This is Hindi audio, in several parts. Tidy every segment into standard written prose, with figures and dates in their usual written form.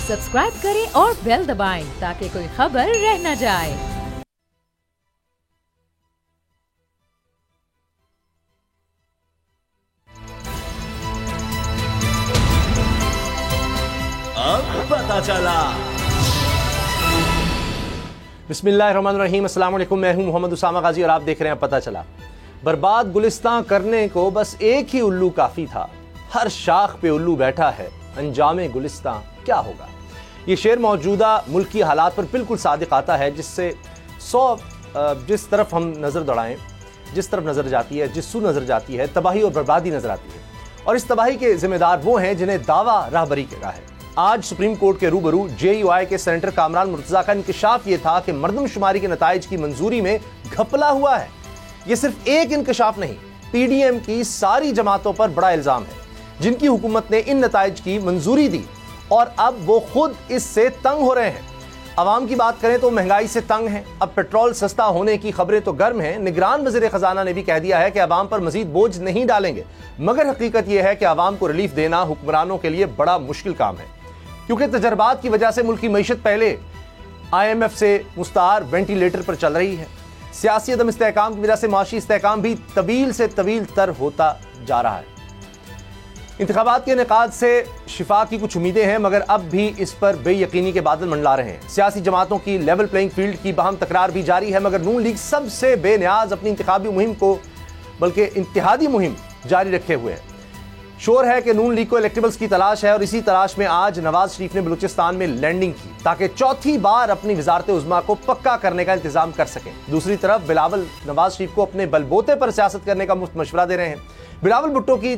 सब्सक्राइब करें और बेल दबाएं ताकि कोई खबर रह न जाए। अब पता चला। बिस्मिल्लाहिर्रहमानिर्रहीम, अस्सलाम वालेकुम। मैं हूं मोहम्मद उसामा गाजी और आप देख रहे हैं पता चला। बर्बाद गुलिस्तां करने को बस एक ही उल्लू काफी था, हर शाख पे उल्लू बैठा है, अंजामे गुलिस्तां क्या होगा। ये शेर मौजूदा मुल्क की हालात पर बिल्कुल सादिक आता है, जिससे जिस तरफ हम नज़र दौड़ाएं, जिस तरफ नज़र जाती है, जिससू नज़र जाती है, तबाही और बर्बादी नज़र आती है। और इस तबाही के जिम्मेदार वो हैं जिन्हें दावा राहबरी का है। आज सुप्रीम कोर्ट के रूबरू JUI के सेनेटर कामरान मुर्तजा का इंकशाफ ये था कि मरदमशुमारी के नताइज की मंजूरी में घपला हुआ है। ये सिर्फ एक इंकशाफ नहीं, PDM की सारी जमातों पर बड़ा इल्जाम है, जिनकी हुकूमत ने इन नताइज की मंजूरी दी और अब वो खुद इससे तंग हो रहे हैं। अवाम की बात करें तो महंगाई से तंग है। अब पेट्रोल सस्ता होने की खबरें तो गर्म हैं। निगरान वज़ीर खजाना ने भी कह दिया है कि अवाम पर मजीद बोझ नहीं डालेंगे, मगर हकीकत यह है कि अवाम को रिलीफ देना हुक्मरानों के लिए बड़ा मुश्किल काम है, क्योंकि तजर्बात की वजह से मुल्क की मईशत पहले IMF से मुस्तार वेंटिलेटर पर चल रही है। सियासी अदम इस्तेहकाम की वजह से माशी इस्तेहकाम भी तवील से तवील तर होता जा रहा है। इंतखाबात के इनेकाद से शिफा की कुछ उम्मीदें हैं, मगर अब भी इस पर बेयकीनी के बादल मंडला रहे हैं। सियासी जमातों की लेवल प्लेइंग फील्ड की बाहम तकरार भी जारी है, मगर नून लीग सबसे बेनियाज अपनी इंतखाबी मुहिम को, बल्कि इंतहादी मुहिम जारी रखे हुए है। शोर है कि नून लीग को इलेक्टेबल्स की तलाश है और इसी तलाश में आज नवाज शरीफ ने बलूचिस्तान में लैंडिंग की, ताकि चौथी बार अपनी वजारत उज़्मा को पक्का करने का इंतजाम कर सकें। दूसरी तरफ बिलावल नवाज शरीफ को अपने बलबोते पर सियासत करने का मुफ्त मशवरा दे रहे हैं। बिलावल भुट्टो की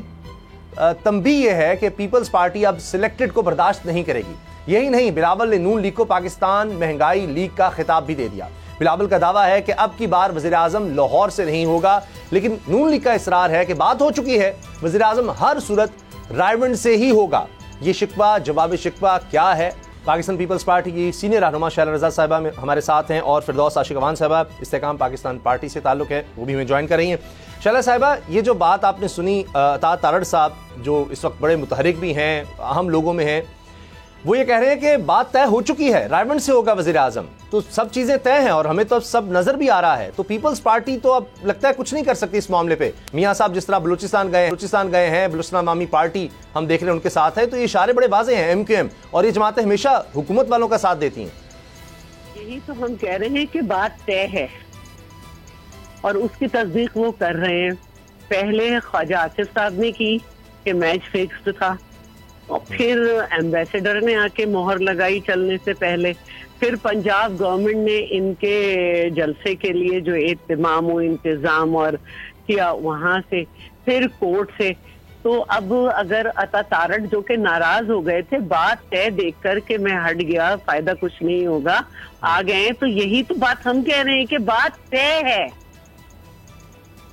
तंबी यह है कि पीपल्स पार्टी अब सिलेक्टेड को बर्दाश्त नहीं करेगी। यही नहीं, बिलावल ने नून लीग को पाकिस्तान महंगाई लीग का खिताब भी दे दिया। बिलावल का दावा है कि अब की बार वज़ीर आज़म लाहौर से नहीं होगा, लेकिन नून लीग का इसरार है कि बात हो चुकी है, वज़ीर आज़म हर सूरत रायवंड से ही होगा। ये शिकवा जवाब शिकवा क्या है? पाकिस्तान पीपल्स पार्टी की सीनियर रहनुमा शैला रज़ा साहिबा में हमारे साथ हैं और फिरदौस आशिक अवान साहिबा इस्तेकाम पाकिस्तान पार्टी से ताल्लुक़ है, वो भी हमें ज्वाइन कर रही हैं। शैला साहिबा, ये जो बात आपने सुनी, अता तारड़ साहब जो इस वक्त बड़े मुतहरिक भी हैं, अहम लोगों में हैं, वो ये कह रहे हैं कि बात तय हो चुकी है, रायवंड से होगा वज़ीर आज़म, तो सब चीज़ें तय हैं और हमें तो अब सब नज़र भी आ रहा है। तो पीपल्स पार्टी तो अब लगता है कुछ नहीं कर सकती इस मामले पे। मियाँ साहब जिस तरह बलूचिस्तान गए हैं, बलूचिस्तान आवामी पार्टी हम देख रहे हैं उनके साथ है, तो ये इशारे बड़े वाज़ेह हैं। MQM और ये जमातें हमेशा हुकूमत वालों का साथ देती हैं। यही तो हम कह रहे हैं कि बात तय है और उसकी तस्दीक वो कर रहे हैं। पहले ख्वाजा आसिफ साहब ने की कि मैच फिक्स्ड था, और फिर एम्बेसडर ने आके मोहर लगाई चलने से पहले, फिर पंजाब गवर्नमेंट ने इनके जलसे के लिए जो एहतमाम और इंतजाम और किया वहां से, फिर कोर्ट से। तो अब अगर अता तारड़ जो के नाराज हो गए थे, बात तय देख कर के मैं हट गया, फायदा कुछ नहीं होगा, आ गए, तो यही तो बात हम कह रहे हैं कि बात तय है।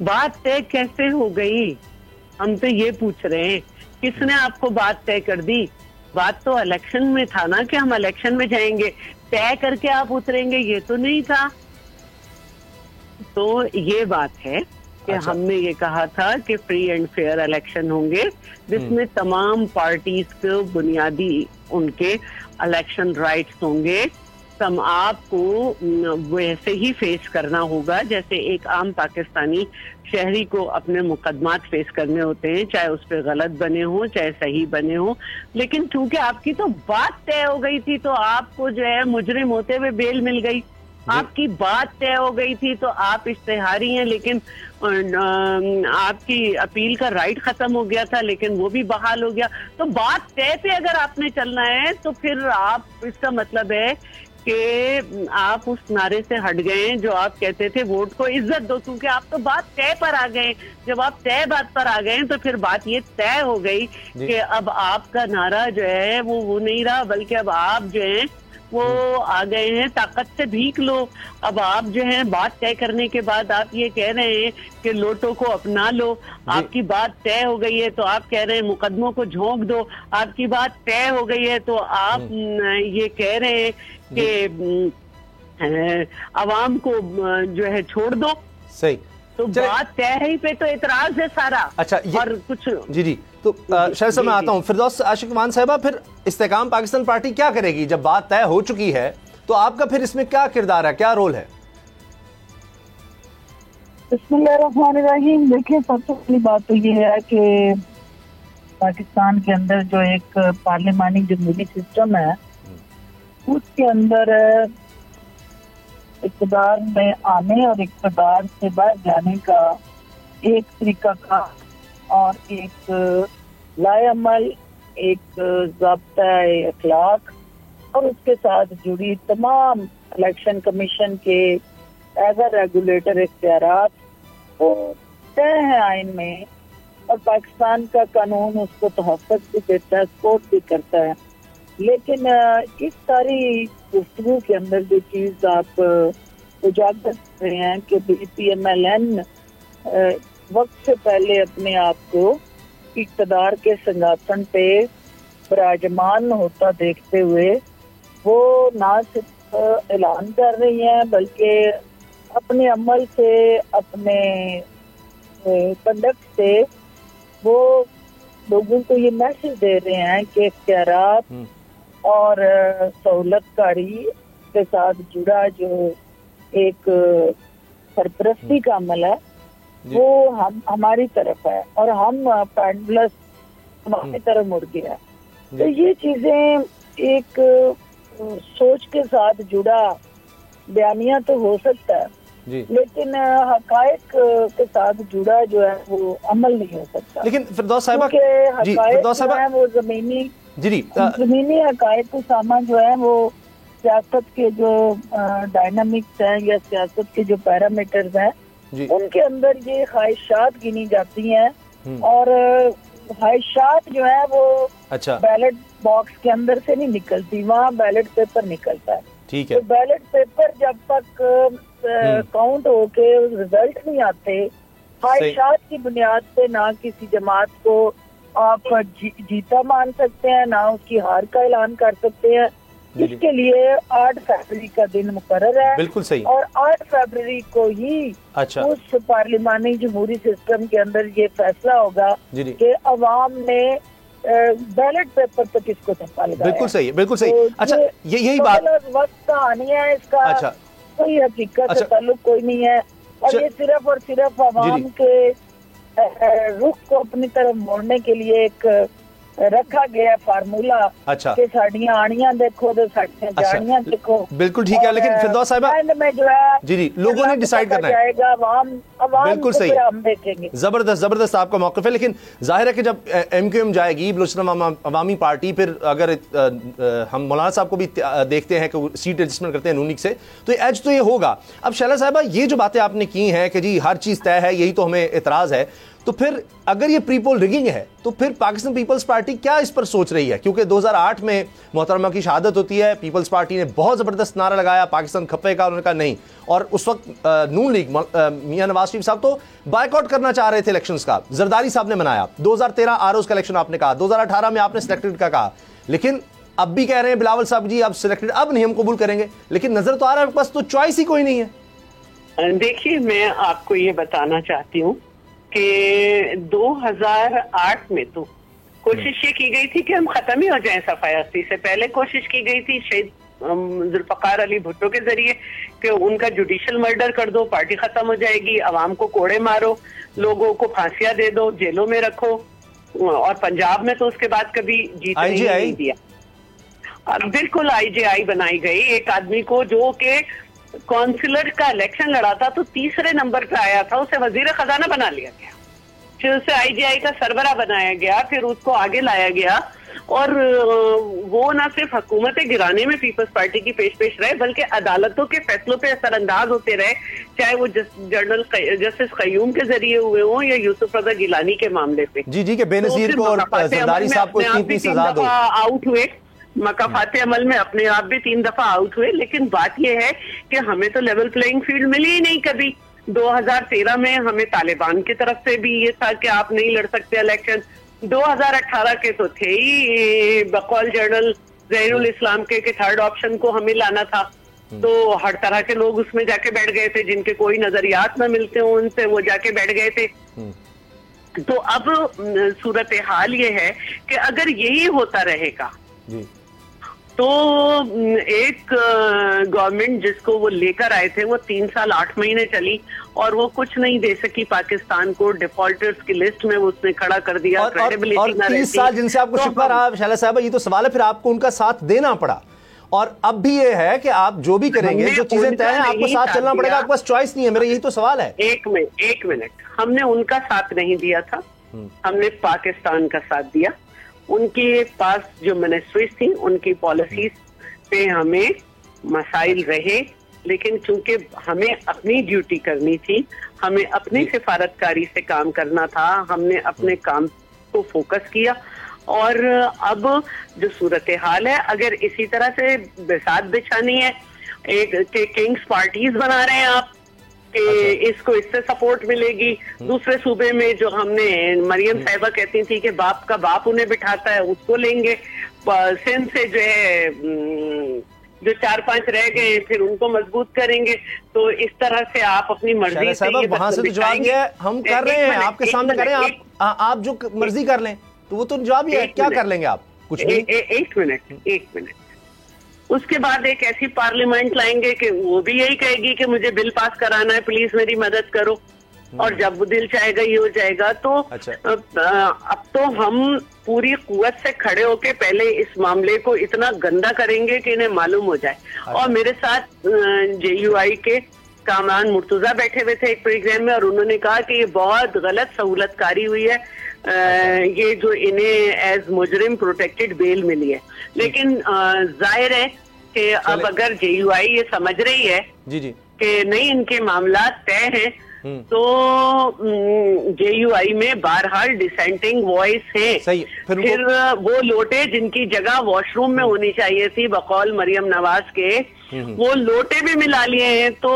बात तय कैसे हो गई, हम तो ये पूछ रहे हैं, किसने आपको बात तय कर दी? बात तो इलेक्शन में था ना कि हम इलेक्शन में जाएंगे, तय करके आप उतरेंगे, ये तो नहीं था। तो ये बात है कि अच्छा। हमने ये कहा था कि फ्री एंड फेयर इलेक्शन होंगे, जिसमें तमाम पार्टीज को बुनियादी उनके इलेक्शन राइट्स होंगे। तम आपको वैसे ही फेस करना होगा जैसे एक आम पाकिस्तानी शहरी को अपने मुकदमात फेस करने होते हैं, चाहे उस पर गलत बने हो चाहे सही बने हो। लेकिन चूंकि आपकी तो बात तय हो गई थी, तो आपको जो है मुजरिम होते हुए बेल मिल गई। आपकी बात तय हो गई थी तो आप इश्तेहारी हैं, लेकिन आपकी अपील का राइट खत्म हो गया था, लेकिन वो भी बहाल हो गया। तो बात तय पे अगर आपने चलना है तो फिर आप, इसका मतलब है कि आप उस नारे से हट गए जो आप कहते थे वोट को इज्जत दो, क्योंकि आप तो बात तय पर आ गए। जब आप तय बात पर आ गए तो फिर बात ये तय हो गई कि अब आपका नारा जो है वो नहीं रहा, बल्कि अब आप जो है वो आ गए हैं ताकत से भीख लो। अब आप जो है बात तय करने के बाद आप ये कह रहे हैं कि लोटो को अपना लो। आपकी बात तय हो गई है तो आप कह रहे हैं मुकदमों को झोंक दो। आपकी बात तय हो गई है तो आप ये कह रहे हैं कि अवाम को जो है छोड़ दो। सही। तो बात तय ही पे तो एतराज है सारा। अच्छा, और कुछ जी तो शायद से मैं आता हूँ फिरदौस आशिक मान साहिबा, फिर इस्तेकाम पाकिस्तान पार्टी क्या करेगी जब बात तय हो चुकी है? तो आपका फिर इसमें क्या किरदार है, क्या रोल है? बिस्मिल्लाहिर्रहमानिर्रहीम। देखिए, सबसे पहली बात तो ये है कि पाकिस्तान के अंदर जो एक पार्लिमानी जमहूरी सिस्टम है, उसके अंदर इक़्तिदार में आने और इक़्तिदार से बाहर जाने का एक तरीका का और एक लाएअमल, एक ज़ाब्ता अखलाक और उसके साथ जुड़ी तमाम इलेक्शन कमीशन के एज अ रेगुलेटर इख्तियारात वो तय है आइन में, और पाकिस्तान का कानून उसको तहफ़्फ़ुज़ भी देता है, सपोर्ट भी करता है। लेकिन इस सारी गुफ्तगू के अंदर जो चीज़ आप उजागर कर रहे हैं कि PMLN वक्त से पहले अपने आप को इक़्तिदार के सिंहासन पे विराजमान होता देखते हुए वो ना सिर्फ ऐलान कर रही हैं बल्कि अपने अमल से, अपने कंडक्ट से वो लोगों को ये मैसेज दे रहे हैं कि इख्तियारात और सहूलतकारी के साथ जुड़ा जो एक सरपरस्ती का अमल है वो हमारी तरफ है और हम पैंडलस हमारी तरफ मुड़ गया। तो ये चीजें एक सोच के साथ जुड़ा बयानिया तो हो सकता है लेकिन हकायक के साथ जुड़ा जो है वो अमल नहीं हो सकता। लेकिन फिरदौस साहिबा, वो जमीनी हकायक को सामान जो है वो सियासत के जो डायनामिक्स हैं या सियासत के जो पैरामीटर्स हैं उनके अंदर ये ख्वाहिशात गिनी जाती हैं और ख्वाहिशात जो है वो बैलेट बॉक्स के अंदर से नहीं निकलती, वहाँ बैलेट पेपर निकलता है। ठीक है। तो बैलेट पेपर जब तक काउंट होके रिजल्ट नहीं आते, ख्वाहिशात की बुनियाद पे ना किसी जमात को आप जीता मान सकते हैं ना उसकी हार का ऐलान कर सकते हैं। इसके लिए 8 फरवरी का दिन मुकर्रर है। बिल्कुल सही। और 8 फरवरी को ही उस पार्लिमानी जमहूरी सिस्टम के अंदर ये फैसला होगा कि अवाम ने बैलेट पेपर पे किसको धक्का लगाया। बिल्कुल सही, बिल्कुल सही। तो अच्छा, यही बात वक्त कहानी है, इसका कोई हकीकत से ताल्लुक कोई नहीं है और ये सिर्फ और सिर्फ अवाम के रुख को अपनी तरफ मोड़ने के लिए एक रखा गया फार्मूला। कि साड़ियां आड़ियां देखो तो साड़ियां जाड़ियां देखो। बिल्कुल ठीक है। लेकिन फिरदौस साहिबा में जो है जी लोगों ने डिसाइड करना है, बिल्कुल सही, हम देखेंगे। जबरदस्त आपका मौक़िफ़ है। लेकिन जाहिर है कि जब MQM जाएगी, बलूचिस्तान अवामी पार्टी, फिर अगर हम मौलाना साहब को भी देखते हैं कि सीट एडजस्टमेंट करते हैं नूनिक से, तो एज तो ये होगा। अब शैला साहिबा, ये जो बातें आपने की हैं कि जी हर चीज़ तय है, यही तो हमें एतराज़ है, तो फिर अगर ये प्रीपोल रिगिंग है तो फिर पाकिस्तान पीपल्स पार्टी क्या इस पर सोच रही है? क्योंकि 2008 में मोहतरमा की शहादत होती है, पीपल्स पार्टी ने बहुत ज़बरदस्त नारा लगाया, पाकिस्तान खपेगा, उन्होंने कहा नहीं, और उस वक्त नून लीग मियां नवाज शरीफ साहब तो बायकॉट करना चाह रहे थे इलेक्शंस का, जरदारी साहब ने मनाया। 2013 आरओज का इलेक्शन आपने कहा, 2018 में आपने सिलेक्टेड का कहा, लेकिन अब भी कह रहे हैं बिलावल साहब जी अब सिलेक्टेड अब नहीं हम कबूल करेंगे, लेकिन नजर तो आ रहा है बस तो चॉइस ही कोई नहीं है। देखिए, मैं आपको ये बताना चाहती हूँ कि 2008 में तो कोशिश ये की गई थी कि हम खत्म ही हो जाएं सफाई से पहले। कोशिश की गई थी शहीद जुल्फकार अली भुट्टो के जरिए कि उनका जुडिशियल मर्डर कर दो, पार्टी खत्म हो जाएगी, आवाम को कोड़े मारो, लोगों को फांसियां दे दो, जेलों में रखो। और पंजाब में तो उसके बाद कभी जीतने ही नहीं दिया। बिल्कुल IJI बनाई गई एक आदमी को जो कि काउंसिलर का इलेक्शन लड़ा था तो तीसरे नंबर पे आया था, उसे वजीर खजाना बना लिया गया, फिर उसे IJI का सरबरा बनाया गया, फिर उसको आगे लाया गया और वो ना सिर्फ हुकूमत गिराने में पीपल्स पार्टी की पेश रहे बल्कि अदालतों के फैसलों पे असरअंदाज होते रहे, चाहे वो जनरल जस्टिस क़य्यूम के जरिए हुए हों या यूसुफ रज़ा गिलानी के मामले पे। जी के बेनज़ीर को और जरदारी साहब को इतनी सजा दो, आउट हुए, मकाफाते अमल में अपने आप भी 3 दफा आउट हुए। लेकिन बात यह है कि हमें तो लेवल प्लेइंग फील्ड मिली ही नहीं कभी। 2013 में हमें तालिबान की तरफ से भी ये था कि आप नहीं लड़ सकते इलेक्शन। 2018 के तो थे ही बकौल जनरल ज़हीरुल इस्लाम के थर्ड ऑप्शन को हमें लाना था, तो हर तरह के लोग उसमें जाके बैठ गए थे, जिनके कोई नजरियात न मिलते हो उनसे वो जाके बैठ गए थे। तो अब सूरत हाल ये है कि अगर यही होता रहेगा जी। तो एक गवर्नमेंट जिसको वो लेकर आए थे वो 3 साल 8 महीने चली और वो कुछ नहीं दे सकी पाकिस्तान को, डिफॉल्टर्स की लिस्ट में वो उसने खड़ा कर दिया। और 30 साल जिनसे आपको शिकवा रहा शैला साहब, ये तो सवाल है फिर आपको उनका साथ देना पड़ा, और अब भी ये है कि आप जो भी करेंगे, जो चीजें तय हैं, आपको साथ चलना पड़ेगा, आपके पास चॉइस नहीं है। मेरा यही तो सवाल है। एक मिनट, हमने उनका साथ नहीं दिया था, हमने पाकिस्तान का साथ दिया। उनके पास जो मिनिस्ट्रीज थी, उनकी पॉलिसीज पे हमें मसाइल रहे, लेकिन चूंकि हमें अपनी ड्यूटी करनी थी, हमें अपनी सिफारतकारी से काम करना था, हमने अपने काम को फोकस किया। और अब जो सूरत हाल है, अगर इसी तरह से बिसात बिछानी है, एक किंग्स पार्टीज बना रहे हैं आप कि इसको इससे सपोर्ट मिलेगी, दूसरे सूबे में जो हमने मरियम साहिबा कहती थी कि बाप का बाप उन्हें बिठाता है, उसको लेंगे। सिंध से जो है जो 4-5 रह गए फिर उनको मजबूत करेंगे। तो इस तरह से आप अपनी मर्जी से वहां से तो जवाब ये है, हम कर रहे हैं, आपके सामने कर रहे हैं, आप जो मर्जी कर लें, तो वो तो जवाब ये है, क्या कर लेंगे आप? कुछ नहीं। एक मिनट उसके बाद एक ऐसी पार्लियामेंट लाएंगे कि वो भी यही कहेगी कि मुझे बिल पास कराना है, प्लीज मेरी मदद करो, और जब वो दिल चाहेगा ये हो जाएगा। तो अच्छा। अब तो हम पूरी कुव्वत से खड़े होके पहले इस मामले को इतना गंदा करेंगे कि इन्हें मालूम हो जाए। अच्छा। और मेरे साथ JUI के कामरान मुर्तजा बैठे हुए थे एक प्रोग्राम में, और उन्होंने कहा कि ये बहुत गलत सहूलतकारी हुई है, ये जो इन्हें एज मुजरिम प्रोटेक्टेड बेल मिली है। लेकिन जाहिर है कि अब अगर JUI ये समझ रही है जी कि नहीं इनके मामला तय हैं, तो JUI में बहरहाल डिसेंटिंग वॉइस है। सही। फिर वो लोटे जिनकी जगह वॉशरूम में होनी चाहिए थी बकौल मरियम नवाज के, वो लोटे भी मिला लिए हैं। तो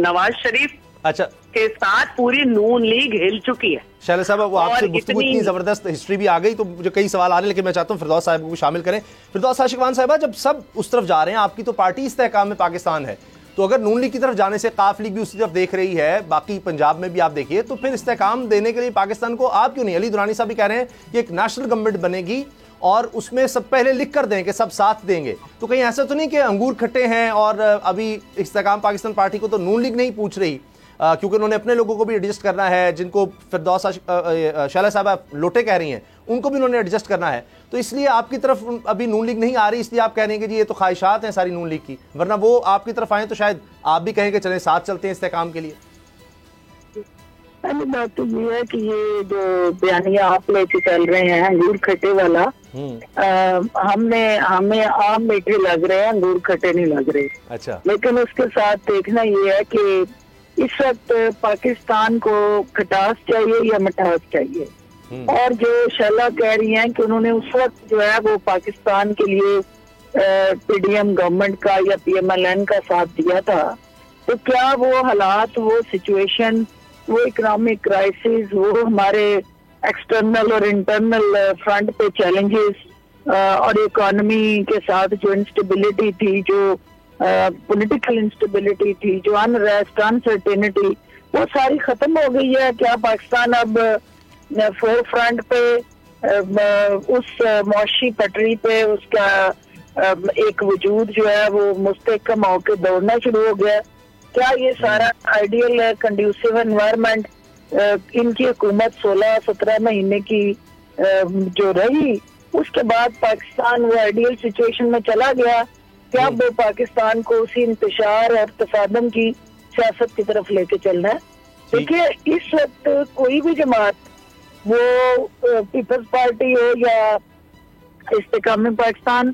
नवाज शरीफ अच्छा के साथ पूरी नून लीग हिल चुकी है। शैला साहब, वो आपसे गुफ्तगू इतनी जबरदस्त हिस्ट्री भी आ गई तो मुझे कई सवाल आ रहे हैं, लेकिन मैं चाहता हूँ फिरदौस साहब को भी शामिल करें। फिरदौस आशिकवान साहबा, जब सब उस तरफ जा रहे हैं, आपकी तो पार्टी इस्तेहकाम में पाकिस्तान है, तो अगर नून लीग की तरफ जाने से काफ लीग भी उसी तरफ देख रही है, बाकी पंजाब में भी आप देखिए, तो फिर इस्तेहकाम देने के लिए पाकिस्तान को आप क्यों नहीं? अली दुरानी साहब भी कह रहे हैं कि एक नेशनल गवर्नमेंट बनेगी और उसमें सब पहले लिख कर दें कि सब साथ देंगे। तो कहीं ऐसा तो नहीं कि अंगूर खट्टे हैं और अभी इस्तेहकाम पाकिस्तान पार्टी को तो नून लीग नहीं पूछ रही, क्योंकि उन्होंने अपने लोगों को भी एडजस्ट करना है, जिनको फिरदौस शैला साहब लोटे कह रही हैं उनको भी उन्होंने एडजस्ट करना है। तो इसलिए आपकी तरफ अभी नून लीग नहीं आ रही, इसलिए आप कह रहे हैं कि जी ये तो ख्वाहिशात हैं सारी नून लीग की, वरना वो आपकी तरफ आए तो शायद आप भी कहें कि चलें साथ चलते हैं इस्तेहकाम के लिए। पहली बात तो ये है कि ये जो बयानिया आप लेके चल रहे हैं अंगूर खट्टे वाला, हमें आम मीठे लग रहे हैं, अंगूर खट्टे नहीं लग रहे। अच्छा। लेकिन उसके साथ देखना ये है कि इस वक्त पाकिस्तान को खटास चाहिए या मिठास चाहिए। और जो शैला कह रही हैं कि उन्होंने उस वक्त जो है वो पाकिस्तान के लिए PDM गवर्नमेंट का या PMLN का साथ दिया था, तो क्या वो हालात, वो सिचुएशन, वो इकोनॉमिक क्राइसिस, वो हमारे एक्सटर्नल और इंटरनल फ्रंट पे चैलेंजेस और इकोनॉमी के साथ जो इंस्टेबिलिटी थी, जो पॉलिटिकल इंस्टेबिलिटी थी, जो अनरेस्ट, अनसर्टेनिटी, वो सारी खत्म हो गई है? क्या पाकिस्तान अब फोर फ्रंट पे उस मौशी पटरी पे उसका एक वजूद जो है वो मुस्तहकम होकर दौड़ना शुरू हो गया? क्या ये सारा आइडियल कंड्यूसिव एनवायरनमेंट इनकी हुकूमत 16-17 महीने की जो रही, उसके बाद पाकिस्तान वो आइडियल सिचुएशन में चला गया? क्या वो पाकिस्तान को उसी इंतशार और तसादम की सियासत की तरफ लेके चलना है? देखिए, इस वक्त कोई भी जमात, वो पीपल्स पार्टी हो या इस्तेकाम पाकिस्तान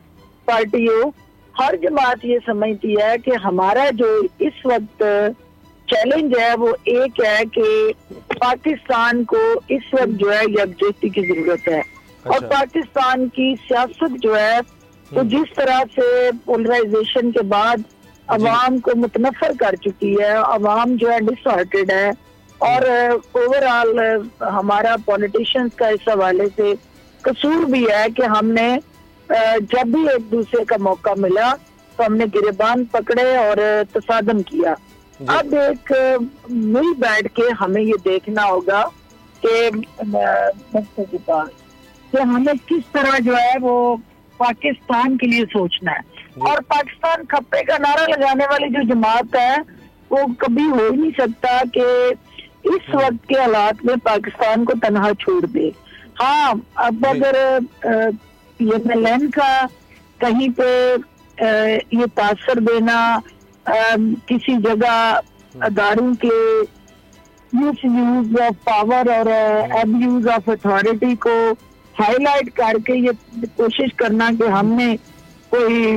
पार्टी हो, हर जमात ये समझती है कि हमारा जो इस वक्त चैलेंज है वो एक है कि पाकिस्तान को इस वक्त जो है यकजहती की जरूरत है। और पाकिस्तान की सियासत जो है तो जिस तरह से पोलराइजेशन के बाद अवाम को मुतनफर कर चुकी है, अवाम जो है डिसऑर्टेड है, और ओवरऑल हमारा पॉलिटिशियंस का इस हवाले से कसूर भी है कि हमने जब भी एक दूसरे का मौका मिला तो हमने गिरेबान पकड़े और तसादम किया। अब एक मिल बैठ के हमें ये देखना होगा के मिनिस्टर के पास कि हमें किस तरह जो है वो पाकिस्तान के लिए सोचना है। और पाकिस्तान खप्पे का नारा लगाने वाली जो जमात है वो कभी हो ही नहीं सकता कि इस वक्त के हालात में पाकिस्तान को तनहा छोड़ दे। हाँ, अब अगर PMLN का कहीं पे ये तासर देना, किसी जगह अदारों के मिसयूज ऑफ पावर और एब्यूज ऑफ अथॉरिटी को हाईलाइट करके ये कोशिश करना कि हमने कोई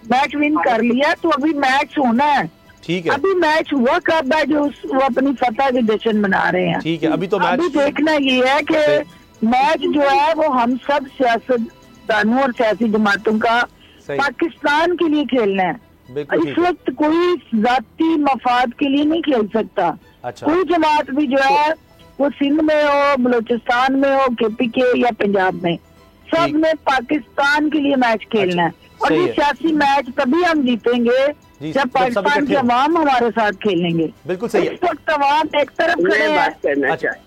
मैच विन कर लिया, तो अभी मैच होना है। ठीक है, अभी मैच हुआ कब है जो वो अपनी फतह के जश्न मना रहे हैं। ठीक है, अभी तो मैच, अभी देखना ये है कि मैच जो है वो हम सब सियासतदानों और सियासी जमातों का पाकिस्तान के लिए खेलना है। इस वक्त कोई जाती मफाद के लिए नहीं खेल सकता। अच्छा। कोई जमात भी जो है वो सिंध में हो, बलोचिस्तान में हो, KPK या पंजाब में, सब में पाकिस्तान के लिए मैच खेलना है। और ये सियासी मैच तभी हम जीतेंगे जब पाकिस्तान के अवाम हमारे साथ खेलेंगे। बिल्कुल सही है। इस वक्त अवाम एक तरफ खड़े हैं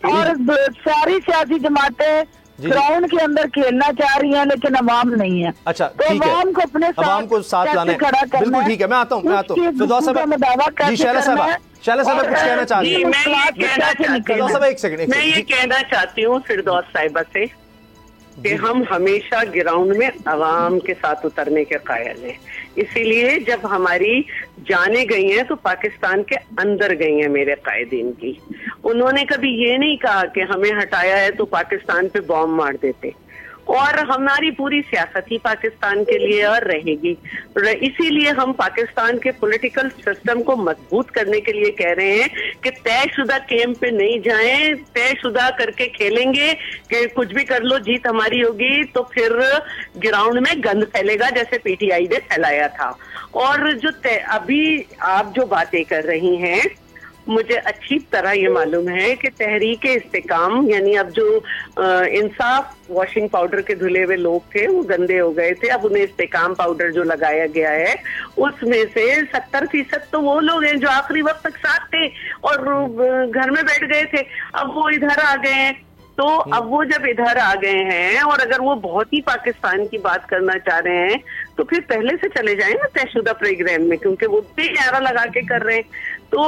और सारी सियासी जमातें ग्राउंड के अंदर खेलना चाह रही हैं, लेकिन अवाम नहीं है। अच्छा, तो अवाम को अपने अवाम को साथ लाने खड़ा करना। बिल्कुल ठीक है, मैं आता हूँ फिरदौस साहब जी, शैला साहब कुछ कहना चाह रही है। मैं ये कहना चाहती हूँ फिरदौस साहिबा से कि हम हमेशा ग्राउंड में अवाम के साथ उतरने के कायल हैं। इसीलिए जब हमारी जाने गई हैं तो पाकिस्तान के अंदर गई हैं मेरे कायदीन की। उन्होंने कभी ये नहीं कहा कि हमें हटाया है तो पाकिस्तान पे बॉम्ब मार देते। और हमारी पूरी सियासत ही पाकिस्तान के लिए और रहेगी। इसीलिए हम पाकिस्तान के पॉलिटिकल सिस्टम को मजबूत करने के लिए कह रहे हैं कि तयशुदा गेम पे नहीं जाएं, तयशुदा करके खेलेंगे कि कुछ भी कर लो जीत हमारी होगी, तो फिर ग्राउंड में गंद फैलेगा जैसे PTI ने फैलाया था। और जो अभी आप जो बातें कर रही हैं, मुझे अच्छी तरह ये मालूम है कि तहरीक इस्तेकाम यानी अब जो इंसाफ वॉशिंग पाउडर के धुले हुए लोग थे वो गंदे हो गए थे, अब उन्हें इस्तेकाम पाउडर जो लगाया गया है उसमें से 70% तो वो लोग हैं जो आखिरी वक्त तक साथ थे और घर में बैठ गए थे। अब वो इधर आ गए हैं, तो अब वो जब इधर आ गए हैं और अगर वो बहुत ही पाकिस्तान की बात करना चाह रहे हैं तो फिर पहले से चले जाएं ना तयशुदा प्रोग्राम में, क्योंकि वो भी नारा लगा के कर रहे हैं। तो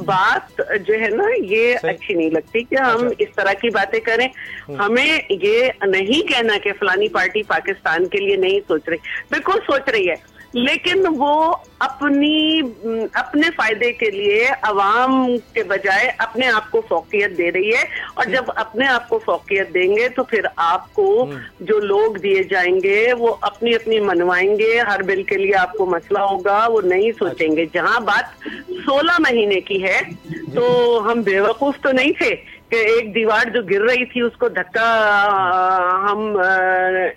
बात जो है ना ये अच्छी नहीं लगती कि हम इस तरह की बातें करें। हमें ये नहीं कहना कि फलानी पार्टी पाकिस्तान के लिए नहीं सोच रही, बिल्कुल सोच रही है, लेकिन वो अपने फायदे के लिए अवाम के बजाय अपने आप को फौकियत दे रही है। और जब अपने आप को फौकियत देंगे तो फिर आपको जो लोग दिए जाएंगे वो अपनी अपनी मनवाएंगे। हर बिल के लिए आपको मसला होगा, वो नहीं सोचेंगे। जहां बात 16 महीने की है तो हम बेवकूफ तो नहीं थे कि एक दीवार जो गिर रही थी उसको धक्का हम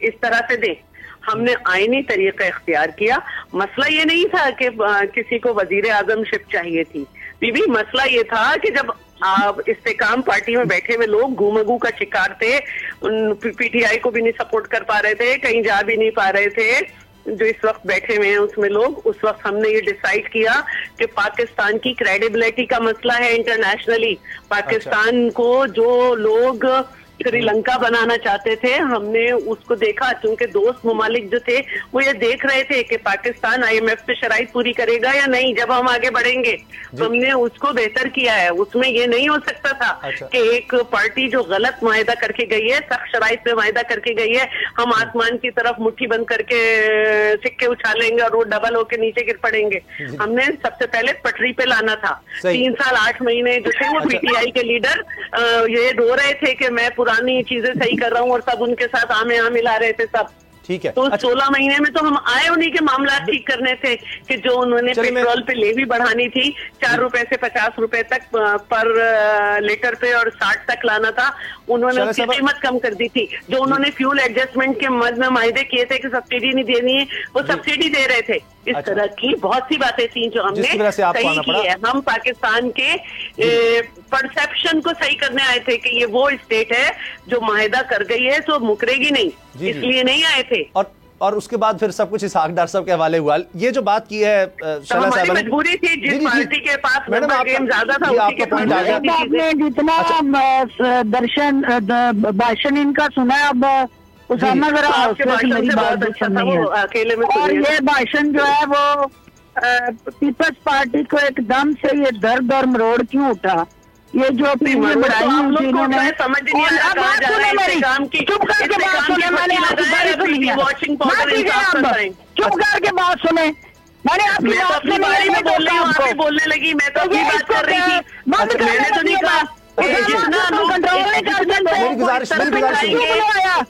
इस तरह से दें। हमने आईनी तरीका इख्तियार किया। मसला ये नहीं था कि किसी को वजीर आजमशिप चाहिए थी बीबी, मसला ये था कि जब आप इस्तेकाम पार्टी में बैठे हुए लोग घूमगू का शिकार थे, PTI को भी नहीं सपोर्ट कर पा रहे थे, कहीं जा भी नहीं पा रहे थे, जो इस वक्त बैठे हुए हैं उसमें लोग, उस वक्त हमने ये डिसाइड किया कि पाकिस्तान की क्रेडिबिलिटी का मसला है इंटरनेशनली। पाकिस्तान को जो लोग श्रीलंका बनाना चाहते थे, हमने उसको देखा, क्योंकि दोस्त ममालिक जो थे वो ये देख रहे थे कि पाकिस्तान IMF पे शराइत पूरी करेगा या नहीं जब हम आगे बढ़ेंगे। तो हमने उसको बेहतर किया है। उसमें ये नहीं हो सकता था कि एक पार्टी जो गलत मायदा करके गई है, सख्त शराइत पे मायदा करके गई है, हम आसमान की तरफ मुट्ठी बंद करके सिक्के उछालेंगे और वो डबल होके नीचे गिर पड़ेंगे। हमने सबसे पहले पटरी पे लाना था। 3 साल 8 महीने जो थे वो PTI के लीडर ये रो रहे थे कि मैं पुरानी चीजें सही कर रहा हूँ और सब उनके साथ आमे मिला रहे थे सब। ठीक है, तो 16 महीने में तो हम आए उन्हीं के मामला ठीक करने थे कि जो उन्होंने पेट्रोल पे लेवी बढ़ानी थी 4 रुपए से 50 रुपए तक पर लीटर पे और 60 तक लाना था, उन्होंने उसकी कीमत कम कर दी थी। जो उन्होंने फ्यूल एडजस्टमेंट के मद में मायदे किए थे कि सब्सिडी नहीं देनी है, वो सब्सिडी दे रहे थे। इस तरह की बहुत सी बातें थी जो हमने सही की है। हम पाकिस्तान के परसेप्शन को सही करने आए थे कि ये वो स्टेट है जो माहिदा कर गई है तो मुकरेगी नहीं, इसलिए नहीं आए थे। और और उसके बाद फिर सब कुछ इसहाक डार साहब के हवाले हुआ। ये जो बात की है शैला साहब, मजबूरी थी, जिस पार्टी के पास नंबर गेम ज्यादा था उसी के पॉइंट आ गया। आपने जितना दर्शन भाषण इनका सुना, अब उसामा जरा मेरी बात अकेले में, और ये भाषण जो है वो पीपल्स पार्टी को एकदम से ये दर्द और मरोड़ क्यों उठा? ये जो बढ़ाई इन्होंने समझ नहीं आ रहा, चुप करके बात सुने, मैंने चुप करके बात सुने, मैंने आपकी बात बोलने लगी, मैं तो अपनी बात कर रही थी, मैंने तो नहीं कहा मेरी गुजारिश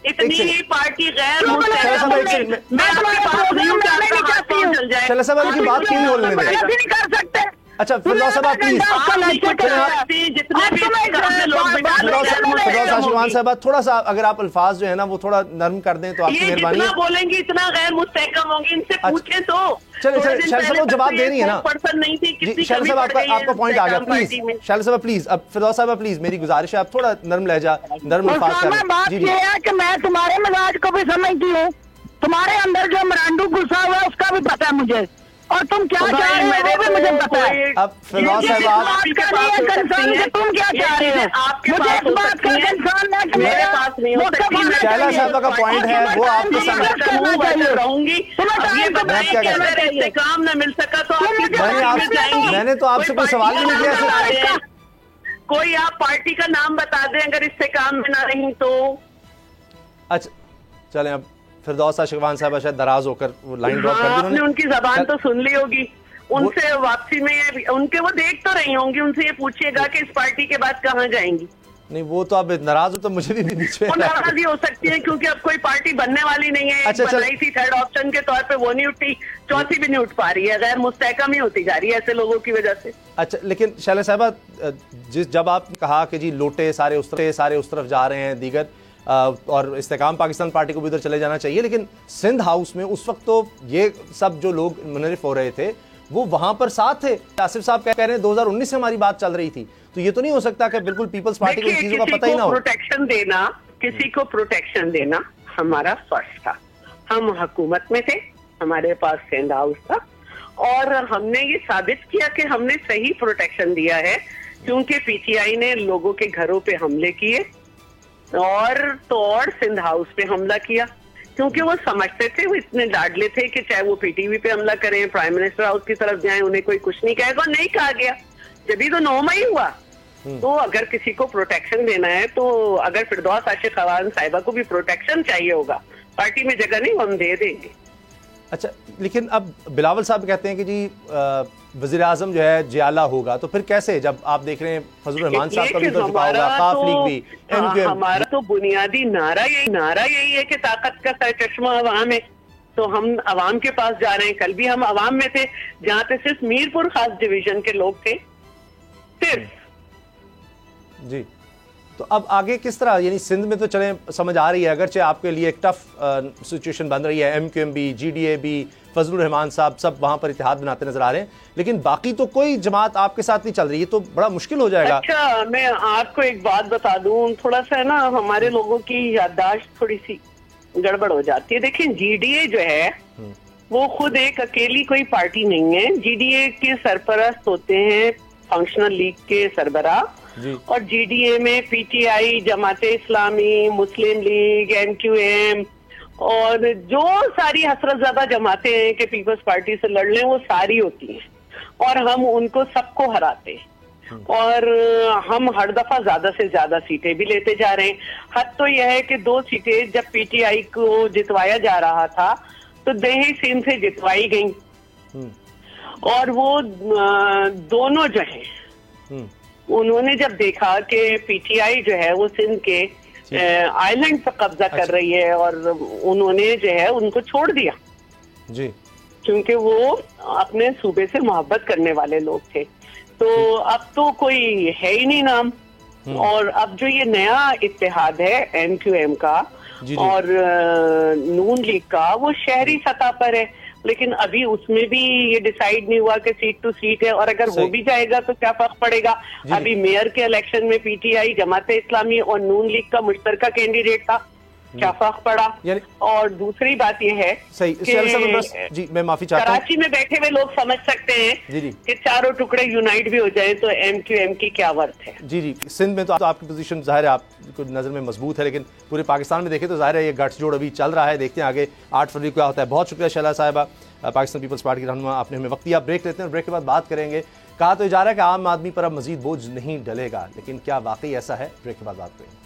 इतनी ही पार्टी गैर शैला साहब की बात क्यों नहीं बोलने दें? कर सकते। अच्छा फिरदौस साहब प्लीज, फिरदौस साहब थोड़ा सा अगर आप अल्फाज जो है ना वो थोड़ा नरम कर दें तो आपकी मेहरबानी है। बोलेंगे इतना गैर मुस्तहकम होंगे, इनसे पूछे तो। चलिए शैला साहब जवाब दे रही है ना, नहीं थी शैला साहब आपका पॉइंट आ गया। प्लीज शैला साहब प्लीज, अब फिरदौस साहब प्लीज मेरी गुजारिश है आप थोड़ा नरम लहजा नरम अल्फाज करें। बात ये है कि मैं तुम्हारे मिजाज को भी समझती हूँ, तुम्हारे अंदर जो मरांडू गुस्सा हुआ उसका भी पता है मुझे, और तुम क्या चाह रहे हो वो भी मुझे पता है। अब फिरदौस साहब आप तुम क्या चाह रहे हो? मुझे इस बात का कंसर्न है कि मेरे पास नहीं हो सकती। शैला साहब का पॉइंट है वो आपके सामने रहूंगी, काम न मिल सका तो मैंने तो आपसे कोई सवाल भी नहीं किया। कोई आप पार्टी का नाम बता दें अगर इससे काम में ना रही तो। अच्छा चलें, अब फिरदौस शिकवान साहब शायद नाराज होकर वो लाइन ड्रॉप कर दी उन्होंने। उनकी जबान तो सुन ली होगी, उनसे वापसी में उनके वो देख तो रही होंगी, उनसे ये पूछिएगा कि इस पार्टी के बाद कहाँ जाएंगी। नहीं वो तो अब नाराज हो तो मुझे भी बीच में नाराज ही हो सकती है क्योंकि अब कोई पार्टी बनने वाली नहीं है। बनाई थी थर्ड ऑप्शन के तौर पे, वो नहीं उठी, चौथी भी नहीं उठ पा रही है, गैर मुस्तहकम ही होती जा रही है ऐसे लोगों की वजह से। अच्छा लेकिन शैला साहबा जब आपने कहा कि जी लोटे सारे उस तरफ जा रहे हैं दीगर और इस्तेकाम पाकिस्तान पार्टी को भी उधर चले जाना चाहिए, लेकिन सिंध हाउस में उस वक्त तो ये सब जो लोग मुनरिफ हो रहे थे वो वहां पर साथ थे। आसिफ साहब कह रहे हैं 2019 से हमारी बात चल रही थी, तो ये तो नहीं हो सकता कि बिल्कुल पीपल्स पार्टी को इन चीजों का पता ही ना हो। प्रोटेक्शन देना, किसी को प्रोटेक्शन देना हमारा फर्ज था। हम हुकूमत में थे, हमारे पास सिंध हाउस था और हमने ये साबित किया कि हमने सही प्रोटेक्शन दिया है, क्योंकि पीटीआई ने लोगों के घरों पे हमले किए और सिंध हाउस पे हमला किया, क्योंकि वो समझते थे, वो इतने लाडले थे कि चाहे वो पीटीवी पे हमला करें, प्राइम मिनिस्टर हाउस की तरफ जाएं, उन्हें कोई कुछ नहीं कहेगा। नहीं कहा गया, जब भी तो 9 मई हुआ। तो अगर किसी को प्रोटेक्शन देना है तो अगर फिरदौस शिकवान साहिबा को भी प्रोटेक्शन चाहिए होगा, पार्टी में जगह नहीं, हम दे देंगे। अच्छा लेकिन अब बिलावल साहब कहते हैं कि जी वज़ीर आज़म जो है जियाला होगा, तो फिर कैसे, जब आप देख रहे हैं फजलुर रहमान साहब का भी तो झुकाव होगा, काफ लीग भी, हमारा तो बुनियादी नारा यही है कि ताकत का सरचश्मा अवाम है, तो हम अवाम के पास जा रहे हैं। कल भी हम अवाम में थे जहाँ पे सिर्फ मीरपुर खास डिवीजन के लोग थे सिर्फ। जी तो अब आगे किस तरह, यानी सिंध में तो चले समझ आ रही है, अगरचे आपके लिए एक टफ सिचुएशन बन रही है, एमक्यूएम भी, जीडीए भी, फजलुर रहमान साहब सब वहां पर इत्तेहाद बनाते नजर आ रहे हैं, लेकिन बाकी तो कोई जमात आपके साथ नहीं चल रही है, तो बड़ा मुश्किल हो जाएगा। अच्छा मैं आपको एक बात बता दूं, थोड़ा सा ना हमारे लोगों की याददाश्त थोड़ी सी गड़बड़ हो जाती है। देखिए जीडीए जो है वो खुद एक अकेली कोई पार्टी नहीं है, जीडीए के सरपरस्त होते हैं फंक्शनल लीग के सरबराह, और जीडीए में पीटीआई, जमाते इस्लामी, मुस्लिम लीग, एमक्यूएम और जो सारी हसरतज़दा जमातें हैं कि पीपल्स पार्टी से लड़ लें, वो सारी होती हैं और हम उनको सबको हराते हैं और हम हर दफा ज्यादा से ज्यादा सीटें भी लेते जा रहे हैं। हद तो यह है कि 2 सीटें जब पीटीआई को जितवाया जा रहा था तो दही सिंध से जितवाई गई और वो दोनों जो है उन्होंने जब देखा कि पीटीआई जो है वो सिंध के आइलैंड पर कब्जा कर रही है और उन्होंने जो है उनको छोड़ दिया जी, क्योंकि वो अपने सूबे से मोहब्बत करने वाले लोग थे। तो अब तो कोई है ही नहीं नाम, और अब जो ये नया इत्तेहाद है एमक्यूएम का और नून लीग का, वो शहरी सतह पर है, लेकिन अभी उसमें भी ये डिसाइड नहीं हुआ कि सीट टू सीट है, और अगर हो भी जाएगा तो क्या फर्क पड़ेगा। अभी मेयर के इलेक्शन में पीटीआई, जमाते इस्लामी और नून लीग का मुश्तरका कैंडिडेट था, क्या फर्क पड़ा। यानी और दूसरी बात यह है सही बस जी मैं माफी चाहता हूँ, कराची में बैठे हुए लोग समझ सकते हैं जी कि चारों टुकड़े यूनाइट भी हो जाए तो MQM की क्या वर्थ है। जी सिंध में तो आपकी पोजीशन जाहिर है आपको नज़र में मजबूत है, लेकिन पूरे पाकिस्तान में देखें तो जाहिर है ये गठजोड़ अभी चल रहा है। देखते हैं आगे 8 फरवरी को क्या होता है। बहुत शुक्रिया शैला साहिबा, पाकिस्तान पीपल्स पार्टी की रहनुमा, आपने हमें वक्त दिया। ब्रेक लेते हैं, ब्रेक के बाद बात करेंगे। कहा तो जा रहा है कि आम आदमी पर अब मजीद बोझ नहीं डलेगा, लेकिन क्या वाकई ऐसा है? ब्रेक के बाद बात करेंगे।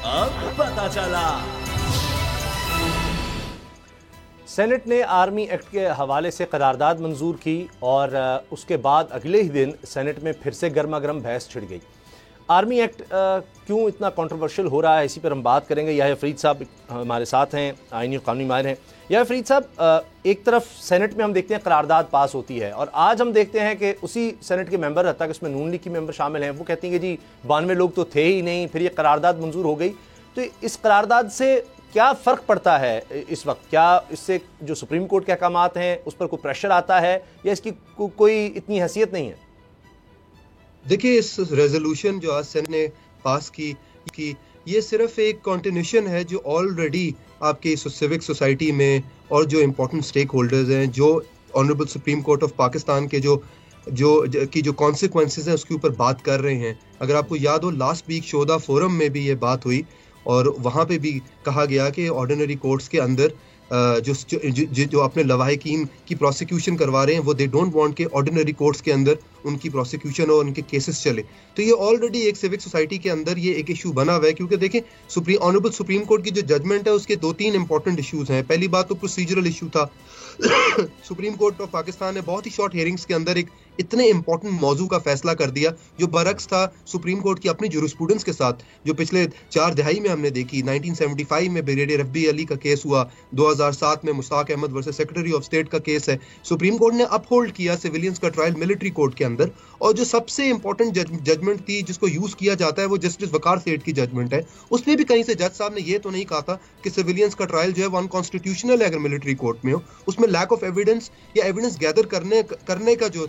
अब पता चला। सेनेट ने आर्मी एक्ट के हवाले से करारदाद मंजूर की और उसके बाद अगले ही दिन सेनेट में फिर से गर्मा गर्म बहस छिड़ गई। आर्मी एक्ट क्यों इतना कंट्रोवर्शियल हो रहा है, इसी पर हम बात करेंगे। याहिया फरीद साहब हमारे साथ हैं, आईनी कानूनी माहिर हैं। याहिया फरीद साहब, एक तरफ सेनेट में हम देखते हैं करारदाद पास होती है और आज हम देखते हैं कि उसी सेनेट के मेंबर, हत्ता कि इसमें नून लीग की मेंबर शामिल हैं, वो कहती हैं कि जी 92 लोग तो थे ही नहीं, फिर ये करारदाद मंजूर हो गई। तो इस करारदाद से क्या फ़र्क पड़ता है इस वक्त? क्या इससे जो सुप्रीम कोर्ट के अहकामात हैं उस पर कोई प्रेशर आता है या इसकी कोई इतनी हैसियत नहीं है? देखिए, इस रेजोल्यूशन जो आज सेनेट ने पास की ये सिर्फ एक कंटिन्यूशन है जो ऑलरेडी आपके सिविक सोसाइटी में और जो इम्पोर्टेंट स्टेक होल्डर्स हैं, जो honourable supreme court of Pakistan के जो कॉन्सिक्वेंसेस हैं उसके ऊपर बात कर रहे हैं। अगर आपको याद हो, लास्ट वीक शोधा फोरम में भी ये बात हुई और वहाँ पे भी कहा गया कि ऑर्डिनरी कोर्ट्स के अंदर जो अपने लवाहिकीन की प्रोसिक्यूशन करवा रहे हैं वो दे डोंट वांट के ऑर्डिनरी कोर्ट्स के अंदर उनकी प्रोसिक्यूशन और उनके केसेस चले। तो ये ऑलरेडी एक सिविक सोसाइटी के अंदर ये एक इशू बना हुआ है, क्योंकि देखें ऑनरेबल सुप्रीम कोर्ट की जो जजमेंट है उसके 2-3 इंपॉर्टेंट इश्यूज हैं। पहली बात तो प्रोसीजरल इशू था। सुप्रीम कोर्ट ऑफ पाकिस्तान ने बहुत ही शॉर्ट हियरिंग्स के अंदर एक इतने इंपॉर्टेंट मौजू का फैसला कर दिया जो बरक्स था सुप्रीम कोर्ट की अपनी जुरिस्प्रूडेंस के साथ, जो पिछले 4 दहाई में हमने देखी। 1975 में ब्रिगेडियर रब्बी अली का केस हुआ, 2007 में Mushtaq Ahmed versus secretary of state का केस है। सुप्रीम कोर्ट ने अपहोल्ड किया सिविलियंस का ट्रायल मिलिट्री कोर्ट के अंदर, और जो सबसे इंपॉर्टेंट जजमेंट थी जिसको यूज किया जाता है वो जस्टिस वकार सेठ की जजमेंट है। उसमें भी कहीं से जज साहब ने ये तो नहीं कहा था कि सिविलियंस का ट्रायल जो है वो अनकॉन्स्टिट्यूशनल है अगर मिलिट्री कोर्ट में हो। उसमें लैक ऑफ एविडेंस या एविडेंस गैदर करने का जो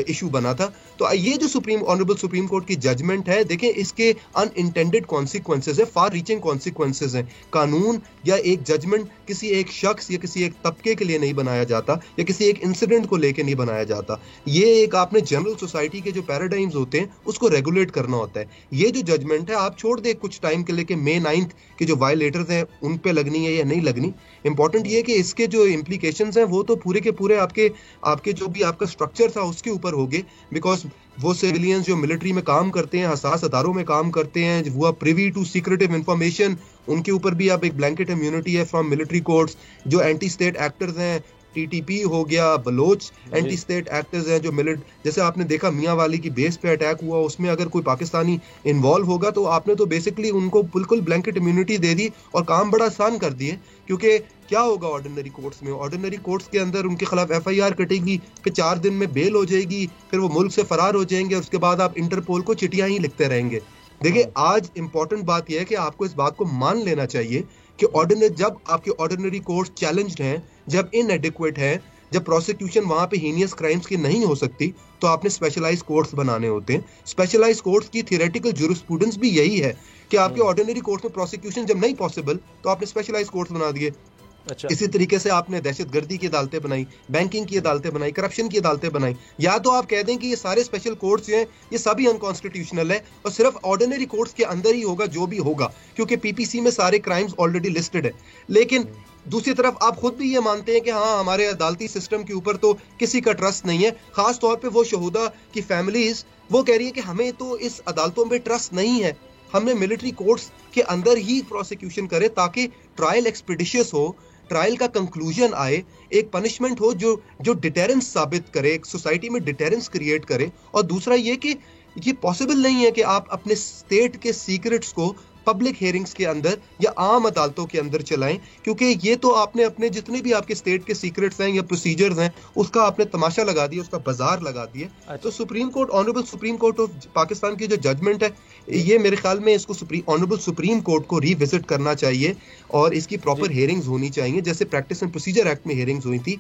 इशू बना था। तो ये जो ऑनरेबल सुप्रीम कोर्ट की जजमेंट है, देखें इसके अनइंटेंडेड कॉन्सिक्वेंसेस है, फार रीचिंग कॉन्सिक्वेंसेस हैं। कानून या एक जजमेंट किसी एक शख्स या किसी एक तबके के लिए नहीं बनाया जाता या किसी एक इंसिडेंट को लेकर नहीं बनाया जाता। ये एक आपने जनरल सोसाइटी के जो पैराडाइम्स होते हैं उसको रेगुलेट करना होता है। ये जो जजमेंट है आप छोड़ दे कुछ टाइम के लिए कि May 9 के जो वायलेटर्स हैं उन पे लगनी है या नहीं लगनी। इंपॉर्टेंट ये कि इसके जो इम्प्लीकेशंस हैं वो तो पूरे के पूरे आपके जो भी आपका स्ट्रक्चर था उसके ऊपर होंगे, बिकॉज वो सिविलियंस जो मिलिट्री में काम करते हैं, हसास अदारों में काम करते हैं, वो प्रिवी टू सीक्रेटिव इंफॉर्मेशन, उनके ऊपर भी अब एक ब्लैंकेट इम्यूनिटी है फ्रॉम मिलिट्री कोर्ट्स। जो एंटी स्टेट एक्टर्स हैं, TTP हो गया, बलोच एंटी स्टेट एक्टर्स हैं, जो जैसे आपने देखा मियाँ वाली की बेस पे अटैक हुआ, उसमें अगर कोई पाकिस्तानी इन्वॉल्व होगा तो आपने तो बेसिकली उनको बिल्कुल ब्लैंकेट इम्यूनिटी दे दी और काम बड़ा आसान कर दिए। क्योंकि क्या होगा ऑर्डिनरी कोर्ट्स में, ऑर्डिनरी कोर्ट्स के अंदर उनके खिलाफ FIR कटेगी, फिर 4 दिन में बेल हो जाएगी, फिर वो मुल्क से फरार हो जाएंगे, उसके बाद आप इंटरपोल को चिट्ठियां ही लिखते रहेंगे। देखिए, आज इंपॉर्टेंट बात यह है कि आपको इस बात को मान लेना चाहिए कि जब आपके ऑर्डिनरी कोर्ट्स चैलेंज्ड हैं, जब इनएडिक्वेट है, जब प्रोसिक्यूशन वहां पे हीनियस क्राइम्स की नहीं हो सकती, तो आपने स्पेशलाइज कोर्ट्स बनाने होते हैं। स्पेशलाइज कोर्ट्स की थियोरेटिकल जुरिस्प्रूडेंस भी यही है कि आपके ऑर्डिनरी कोर्ट्स में प्रोसिक्यूशन जब नहीं पॉसिबल तो आपने स्पेशलाइज कोर्ट्स बना दिए। अच्छा। इसी तरीके से आपने दहशतगर्दी की अदालतें बनाई, बैंकिंग की अदालतें बनाई, करप्शन की अदालतें बनाई। या तो आप कह दें कि ये सारे स्पेशल कोर्ट्स जो हैं ये सभी अनकॉन्स्टिट्यूशनल है और सिर्फ ऑर्डिनरी कोर्ट्स के अंदर ही होगा जो भी होगा, क्योंकि PPC में सारे क्राइम्स ऑलरेडी लिस्टेड है। लेकिन दूसरी तरफ आप खुद भी ये मानते हैं कि हाँ, हमारे अदालती सिस्टम के ऊपर तो किसी का ट्रस्ट नहीं है। खास तौर पे वो शहूदा की फैमिलीज वो कह रही है कि हमें तो इस अदालतों में ट्रस्ट नहीं है, हमें मिलिट्री कोर्ट्स के अंदर ही प्रोसिक्यूशन करे ताकि ट्रायल एक्सपीडिशियस हो, ट्रायल का कंक्लूजन आए, एक पनिशमेंट हो जो डिटेरेंस साबित करे, एक सोसाइटी में डिटेरेंस क्रिएट करे। और दूसरा ये कि ये पॉसिबल नहीं है कि आप अपने स्टेट के सीक्रेट्स को पब्लिक हेयरिंग्स के अंदर या आम अदालतों के अंदर चलाएं, क्योंकि ये तो आपने अपने जितने भी आपके स्टेट के सीक्रेट्स हैं या प्रोसीजर्स हैं उसका आपने तमाशा लगा दिया, उसका बाजार लगा दिया। तो supreme court, honourable supreme court of Pakistan की जो जजमेंट है, ये मेरे ख्याल में इसको ऑनरेबल सुप्रीम कोर्ट को रिविजिट करना चाहिए और इसकी प्रॉपर हेयरिंग्स होनी चाहिए, जैसे प्रैक्टिस एंड प्रोसीजर एक्ट में हेयरिंग्स हुई थी।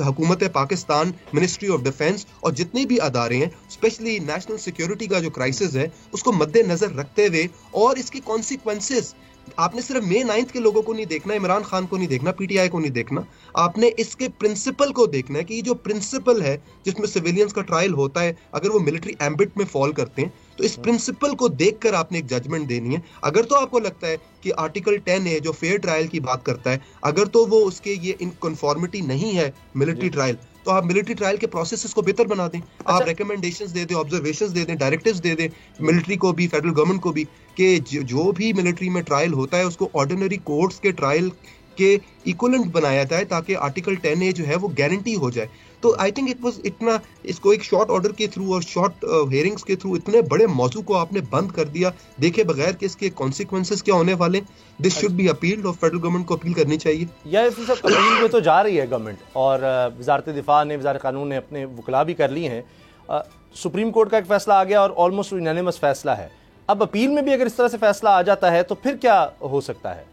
हुकूमत पाकिस्तान, मिनिस्ट्री ऑफ डिफेंस और जितने भी अदारे हैं, स्पेशली नेशनल सिक्योरिटी का जो क्राइसिस है उसको मद्देनजर रखते हुए और इसकी कॉन्सिक्वेंसेस, आपने सिर्फ मई 9 के लोगों को नहीं देखना, इमरान खान को नहीं देखना, पीटीआई को नहीं देखना, आपने इसके प्रिंसिपल को देखना है कि ये जो प्रिंसिपल है जिसमें सिविलियंस का ट्रायल होता है, अगर वो मिलिट्री एम्बिट में फॉल करते हैं तो इस प्रिंसिपल को देखकर आपने एक जजमेंट देनी है। अगर तो आपको लगता है कि आर्टिकल 10 है जो फेयर ट्रायल की बात करता है, अगर तो वो उसके ये इन कन्फॉर्मिटी नहीं है मिलिट्री ट्रायल, तो आप मिलिट्री ट्रायल के प्रोसेस को बेहतर बना दें। आप रिकमेंडेशंस दे दें, ऑब्जर्वेशंस दे दें, डायरेक्टिव्स दे दें मिलिट्री को भी, फेडरल गवर्नमेंट को भी, कि जो भी मिलिट्री में ट्रायल होता है उसको ऑर्डिनरी कोर्ट्स के ट्रायल के इक्विवेलेंट बनाया जाए, ताकि आर्टिकल 10A जो है वो गारंटी हो जाए। तो आई थिंक इट वाज इतना, इसको एक शॉर्ट ऑर्डर के थ्रू और शॉर्ट हेयरिंग्स के थ्रू इतने बड़े मौजू को आपने बंद कर दिया, देखे बगैर कि इसके कॉन्सिक्वेंसेस क्या होने वाले। दिस शुड बी अपील्ड और फेडरल गवर्नमेंट को अपील करनी चाहिए। या सब अपील में तो जा रही है गवर्नमेंट, और वजारत दिफा ने, वजारत कानून ने अपने वकला भी कर लिए हैं। सुप्रीम कोर्ट का एक फैसला आ गया और ऑलमोस्ट यूनानिमस फैसला है। अब अपील में भी अगर इस तरह से फैसला आ जाता है तो फिर क्या हो सकता है?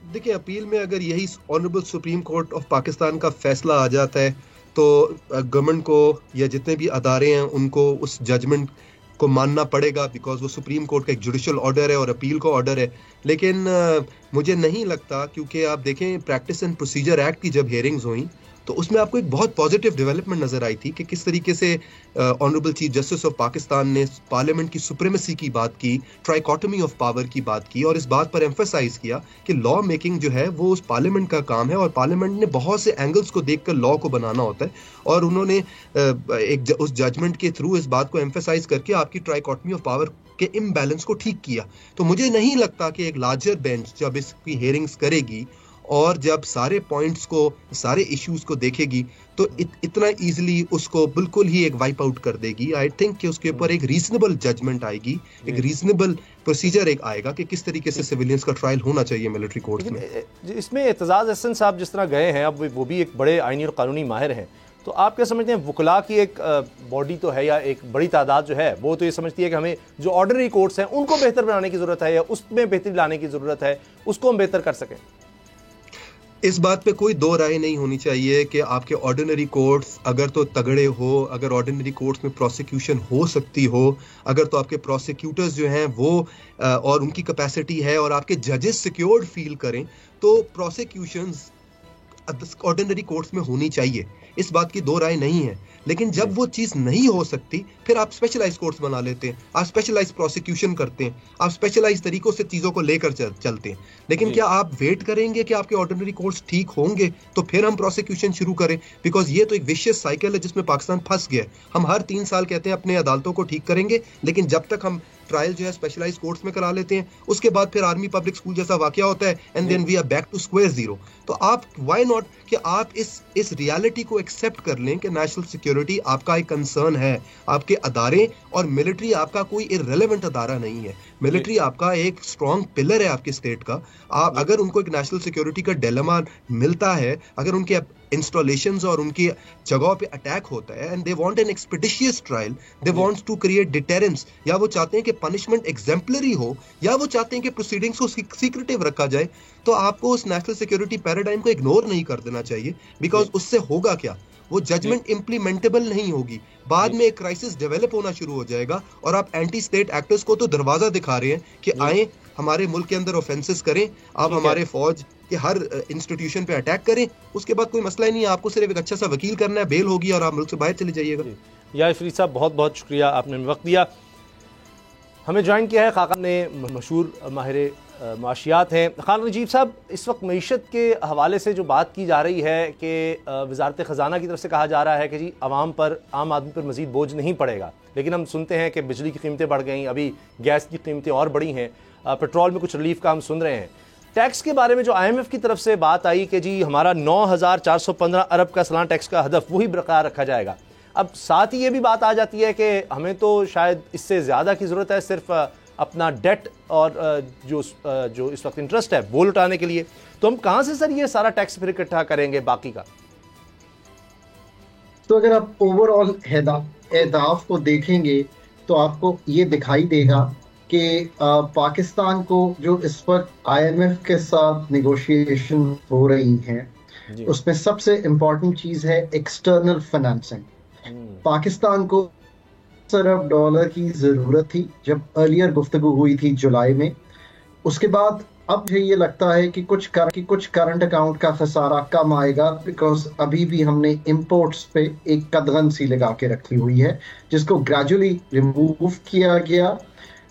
देखिए, अपील में अगर यही honourable supreme court of Pakistan का फैसला आ जाता है तो गवर्नमेंट को या जितने भी अदारे हैं उनको उस जजमेंट को मानना पड़ेगा, बिकॉज वो सुप्रीम कोर्ट का एक जुडिशल ऑर्डर है और अपील का ऑर्डर है। लेकिन मुझे नहीं लगता, क्योंकि आप देखें प्रैक्टिस एंड प्रोसीजर एक्ट की जब हेयरिंग्स हुई तो उसमें आपको एक बहुत पॉजिटिव डेवलपमेंट नजर आई थी कि किस तरीके से honourable chief justice of Pakistan ने पार्लियामेंट की सुप्रीमेसी की बात की, ट्राइकोटमी ऑफ पावर की बात की, और इस बात पर एम्फसाइज किया कि लॉ मेकिंग जो है वो उस पार्लियामेंट का काम है और पार्लियामेंट ने बहुत से एंगल्स को देखकर लॉ को बनाना होता है। और उन्होंने उस जजमेंट के थ्रू इस बात को एम्फसाइज करके आपकी ट्राइकोटमी ऑफ पावर के इम्बैलेंस को ठीक किया। तो मुझे नहीं लगता कि एक लार्जर बेंच जब इसकी हेयरिंग्स करेगी और जब सारे पॉइंट्स को, सारे इश्यूज को देखेगी तो इतना इजीली उसको बिल्कुल ही एक वाइप आउट कर देगी। आई थिंक कि उसके ऊपर एक रीजनेबल जजमेंट आएगी, एक रीजनेबल प्रोसीजर एक आएगा कि किस तरीके से सिविलियंस का ट्रायल होना चाहिए मिलिट्री कोर्ट में। इसमें एतजाज अहसन साहब जिस तरह गए हैं, अब वो भी एक बड़े आईनी और कानूनी माहिर हैं, तो आप क्या समझते हैं वकला की एक बॉडी तो है या एक बड़ी तादाद जो है वो तो ये समझती है कि हमें जो ऑर्डिनरी कोर्ट्स हैं उनको बेहतर बनाने की ज़रूरत है या उसमें बेहतरी लाने की ज़रूरत है, उसको हम बेहतर कर सकें? इस बात पे कोई दो राय नहीं होनी चाहिए कि आपके ऑर्डिनरी कोर्ट्स अगर तो तगड़े हो, अगर ऑर्डिनरी कोर्ट्स में प्रोसिक्यूशन हो सकती हो, अगर तो आपके प्रोसिक्यूटर्स जो हैं वो और उनकी कैपेसिटी है और आपके जजेस सिक्योर्ड फील करें, तो प्रोसिक्यूशंस ऑर्डिनरी कोर्ट्स में होनी चाहिए। इस बात की दो राय नहीं है। लेकिन जब वो चीज़ नहीं हो सकती फिर आप स्पेशलाइज कोर्ट्स बना लेते हैं, आप स्पेशलाइज प्रोसिक्यूशन करते हैं, आप स्पेशलाइज तरीकों से चीज़ों को लेकर चलते हैं। लेकिन क्या आप वेट करेंगे कि आपके ऑर्डिनरी कोर्ट्स ठीक होंगे तो फिर हम प्रोसिक्यूशन शुरू करें? बिकॉज ये तो एक विशियस साइकिल है जिसमें पाकिस्तान फंस गया है। हम हर 3 साल कहते हैं अपने अदालतों को ठीक करेंगे, लेकिन जब तक हम ट्रायल जो है स्पेशलाइज कोर्ट्स में करा लेते हैं, उसके बाद फिर आर्मी पब्लिक स्कूल जैसा वाकया होता है and then we are back to square zero. तो आप व्हाई नॉट कि आप इस रियलिटी को एक्सेप्ट कर लें कि नेशनल सिक्योरिटी आपका एक कंसर्न है, आपके अदारे और मिलिट्री आपका कोई इररिलेवेंट अदारा नहीं है। मिलिट्री आपका एक स्ट्रॉन्ग पिलर है आपके स्टेट का। आप अगर उनको एक नेशनल सिक्योरिटी का डिलेमा मिलता है, अगर उनके इंस्टॉलेशंस और उनकी जगहों पे अटैक होता है and they want an expeditious trial, they wants to create deterrence, या वो चाहते हैं कि पनिशमेंट एग्जाम्पलरी हो या वो चाहते हैं कि प्रोसीडिंग्स को सीक्रेटिव रखा जाए, तो आपको उस नेशनल सिक्योरिटी पैराडाइम को इग्नोर नहीं कर देना चाहिए। बिकॉज उससे होगा क्या, वो जजमेंट इम्प्लीमेंटेबल नहीं होगी, बाद में एक क्राइसिस डेवलप होना शुरू हो जाएगा और आप एंटी स्टेट एक्टर्स को तो दरवाजा दिखा रहे हैं कि आए हमारे मुल्क के अंदर ऑफेंसेस करें, आप हमारे फौज के हर इंस्टीट्यूशन पे अटैक करें, उसके बाद कोई मसला ही नहीं है, आपको सिर्फ एक अच्छा सा वकील करना है, बेल होगी और आप मुल्क से बाहर चले जाइएगा। या फरीद साहब बहुत बहुत शुक्रिया, आपने वक्त दिया, हमें ज्वाइन किया है। खाका ने मशहूर माहिर माशियात हैं। खान नजीब साहब, इस वक्त मईशत के हवाले से जो बात की जा रही है कि वजारत ख़जाना की तरफ से कहा जा रहा है कि जी आवाम पर, आम आदमी पर मज़ीद बोझ नहीं पड़ेगा, लेकिन हम सुनते हैं कि बिजली की कीमतें बढ़ गई, अभी गैस की कीमतें और बढ़ी हैं, पेट्रोल में कुछ रिलीफ का हम सुन रहे हैं। टैक्स के बारे में जो IMF की तरफ से बात आई कि जी हमारा 9,415 अरब का सालाना टैक्स का हदफ वही बरकरार रखा जाएगा। अब साथ ही ये भी बात आ जाती है कि हमें तो शायद इससे ज़्यादा की ज़रूरत है, सिर्फ अपना डेट और जो इस वक्त इंटरेस्ट है वो लौटाने के लिए। तो हम कहाँ से सर ये सारा टैक्स फिर इकट्ठा करेंगे बाकी का? तो अगर आप ओवरऑल अहदाफ को देखेंगे तो आपको ये दिखाई देगा कि पाकिस्तान को जो इस वक्त IMF के साथ नेगोशिएशन हो रही हैं, उसमें सबसे इम्पोर्टेंट चीज़ है एक्सटर्नल फाइनेंसिंग। पाकिस्तान को $1 अरब की ज़रूरत थी जब अर्लियर गुफ्तगू हुई थी जुलाई में। उसके बाद अब मुझे ये लगता है कि कुछ करंट अकाउंट का खसारा कम आएगा, बिकॉज अभी भी हमने इंपोर्ट्स पे एक कदगन सी लगा के रखी हुई है जिसको ग्रेजुअली रिमूव किया गया।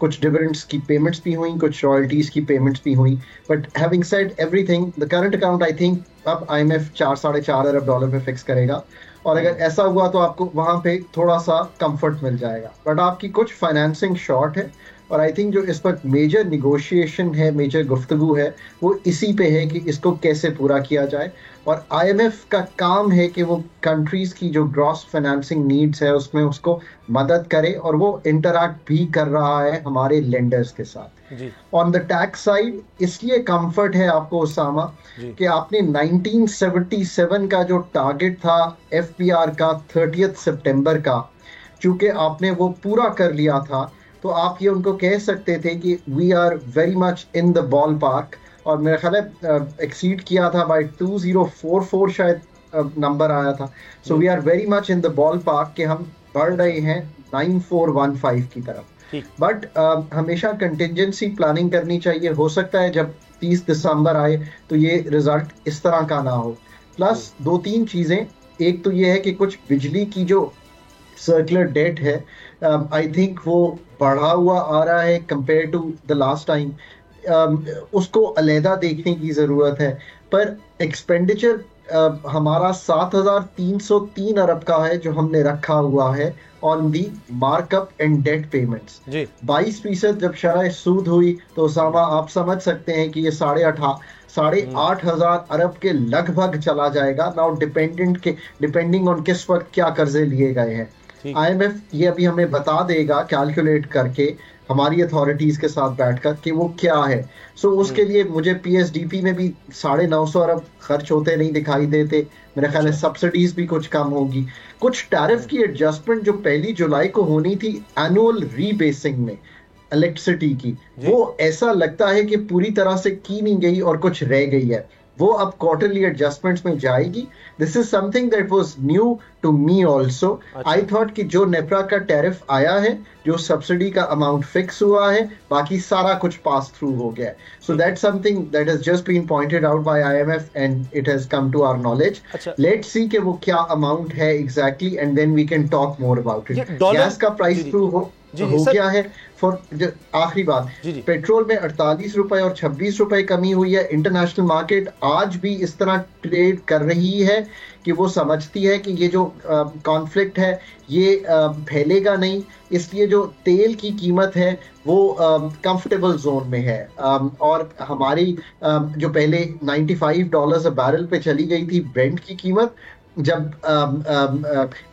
कुछ डिविडेंड्स की पेमेंट्स भी हुई, कुछ रॉयल्टीज की पेमेंट्स भी हुई, but having said everything, the current account I think अब IMF $4-4.5 अरब पे फिक्स करेगा, और अगर ऐसा हुआ तो आपको वहां पे थोड़ा सा कंफर्ट मिल जाएगा। बट आपकी कुछ फाइनेंसिंग शॉर्ट है, और आई थिंक जो इस वक्त मेजर निगोशिएशन है, मेजर गुफ्तगू है, वो इसी पे है कि इसको कैसे पूरा किया जाए। और IMF का काम है कि वो कंट्रीज की जो ग्रॉस फाइनेंसिंग नीड्स है उसमें उसको मदद करे, और वो इंटरैक्ट भी कर रहा है हमारे लेंडर्स के साथ। ऑन द टैक्स साइड इसलिए कंफर्ट है आपको उसामा कि आपने 1977 का जो टारगेट था FBR का 30 सितंबर का, चूंकि आपने वो पूरा कर लिया था, तो आप ये उनको कह सकते थे कि we are very much in the ball park, और मेरा ख्याल है एक्सीड किया था बाय 2044 शायद नंबर आया था। So we are very much in the ball park कि हम बढ़ रहे हैं 9415 की तरफ। बट हमेशा कंटिजेंसी प्लानिंग करनी चाहिए। हो सकता है जब 30 दिसंबर आए तो ये रिजल्ट इस तरह का ना हो। प्लस 2-3 चीज़ें, एक तो ये है कि कुछ बिजली की जो सर्कुलर डेट है, आई थिंक वो बढ़ा हुआ आ रहा है compare to the last time. उसको अलहदा देखने की ज़रूरत है। पर एक्सपेंडिचर हमारा 7,303 अरब का है जो हमने रखा हुआ है on the markup and debt payments. 22% जब शरह सूद हुई तो उसामा आप समझ सकते हैं कि ये 8,500 अरब के लगभग चला जाएगा। नाउ डिपेंडिंग ऑन किस वक्त क्या कर्जे लिए गए हैं। IMF ये अभी हमें बता देगा कैलकुलेट करके हमारी अथॉरिटीज के साथ बैठकर कि वो क्या है। सो उसके लिए मुझे PSDP में भी 950 अरब खर्च होते नहीं दिखाई देते। मेरे ख्याल है सब्सिडीज भी कुछ कम होगी। कुछ टैरिफ की एडजस्टमेंट जो 1 जुलाई को होनी थी एनुअल रीबेसिंग में इलेक्ट्रिसिटी की, वो ऐसा लगता है कि पूरी तरह से की नहीं गई और कुछ रह गई है। वो अब क्वार्टरली एडजस्टमेंट्स में जाएगी। This is something that was new to me also. I thought कि जो नेपरा का टैरिफ आया है, जो सब्सिडी का अमाउंट फिक्स हुआ है, बाकी सारा कुछ पास थ्रू हो गया है। So that something that has just been pointed out by IMF and it has come to our knowledge. Let's see कि वो क्या अमाउंट है exactly, and then we can talk more about it. Gas का प्राइस थ्रू हो गया है। आखिरी बात, पेट्रोल में 48 रुपए और 26 रुपए कमी हुई है। इंटरनेशनल मार्केट आज भी इस तरह ट्रेड कर रही है कि वो समझती है कि ये जो कॉन्फ्लिक्ट है ये फैलेगा नहीं, इसलिए जो तेल की कीमत है वो कंफर्टेबल जोन में है। और हमारी जो पहले $95 अ बैरल पे चली गई थी ब्रेंट की कीमत, जब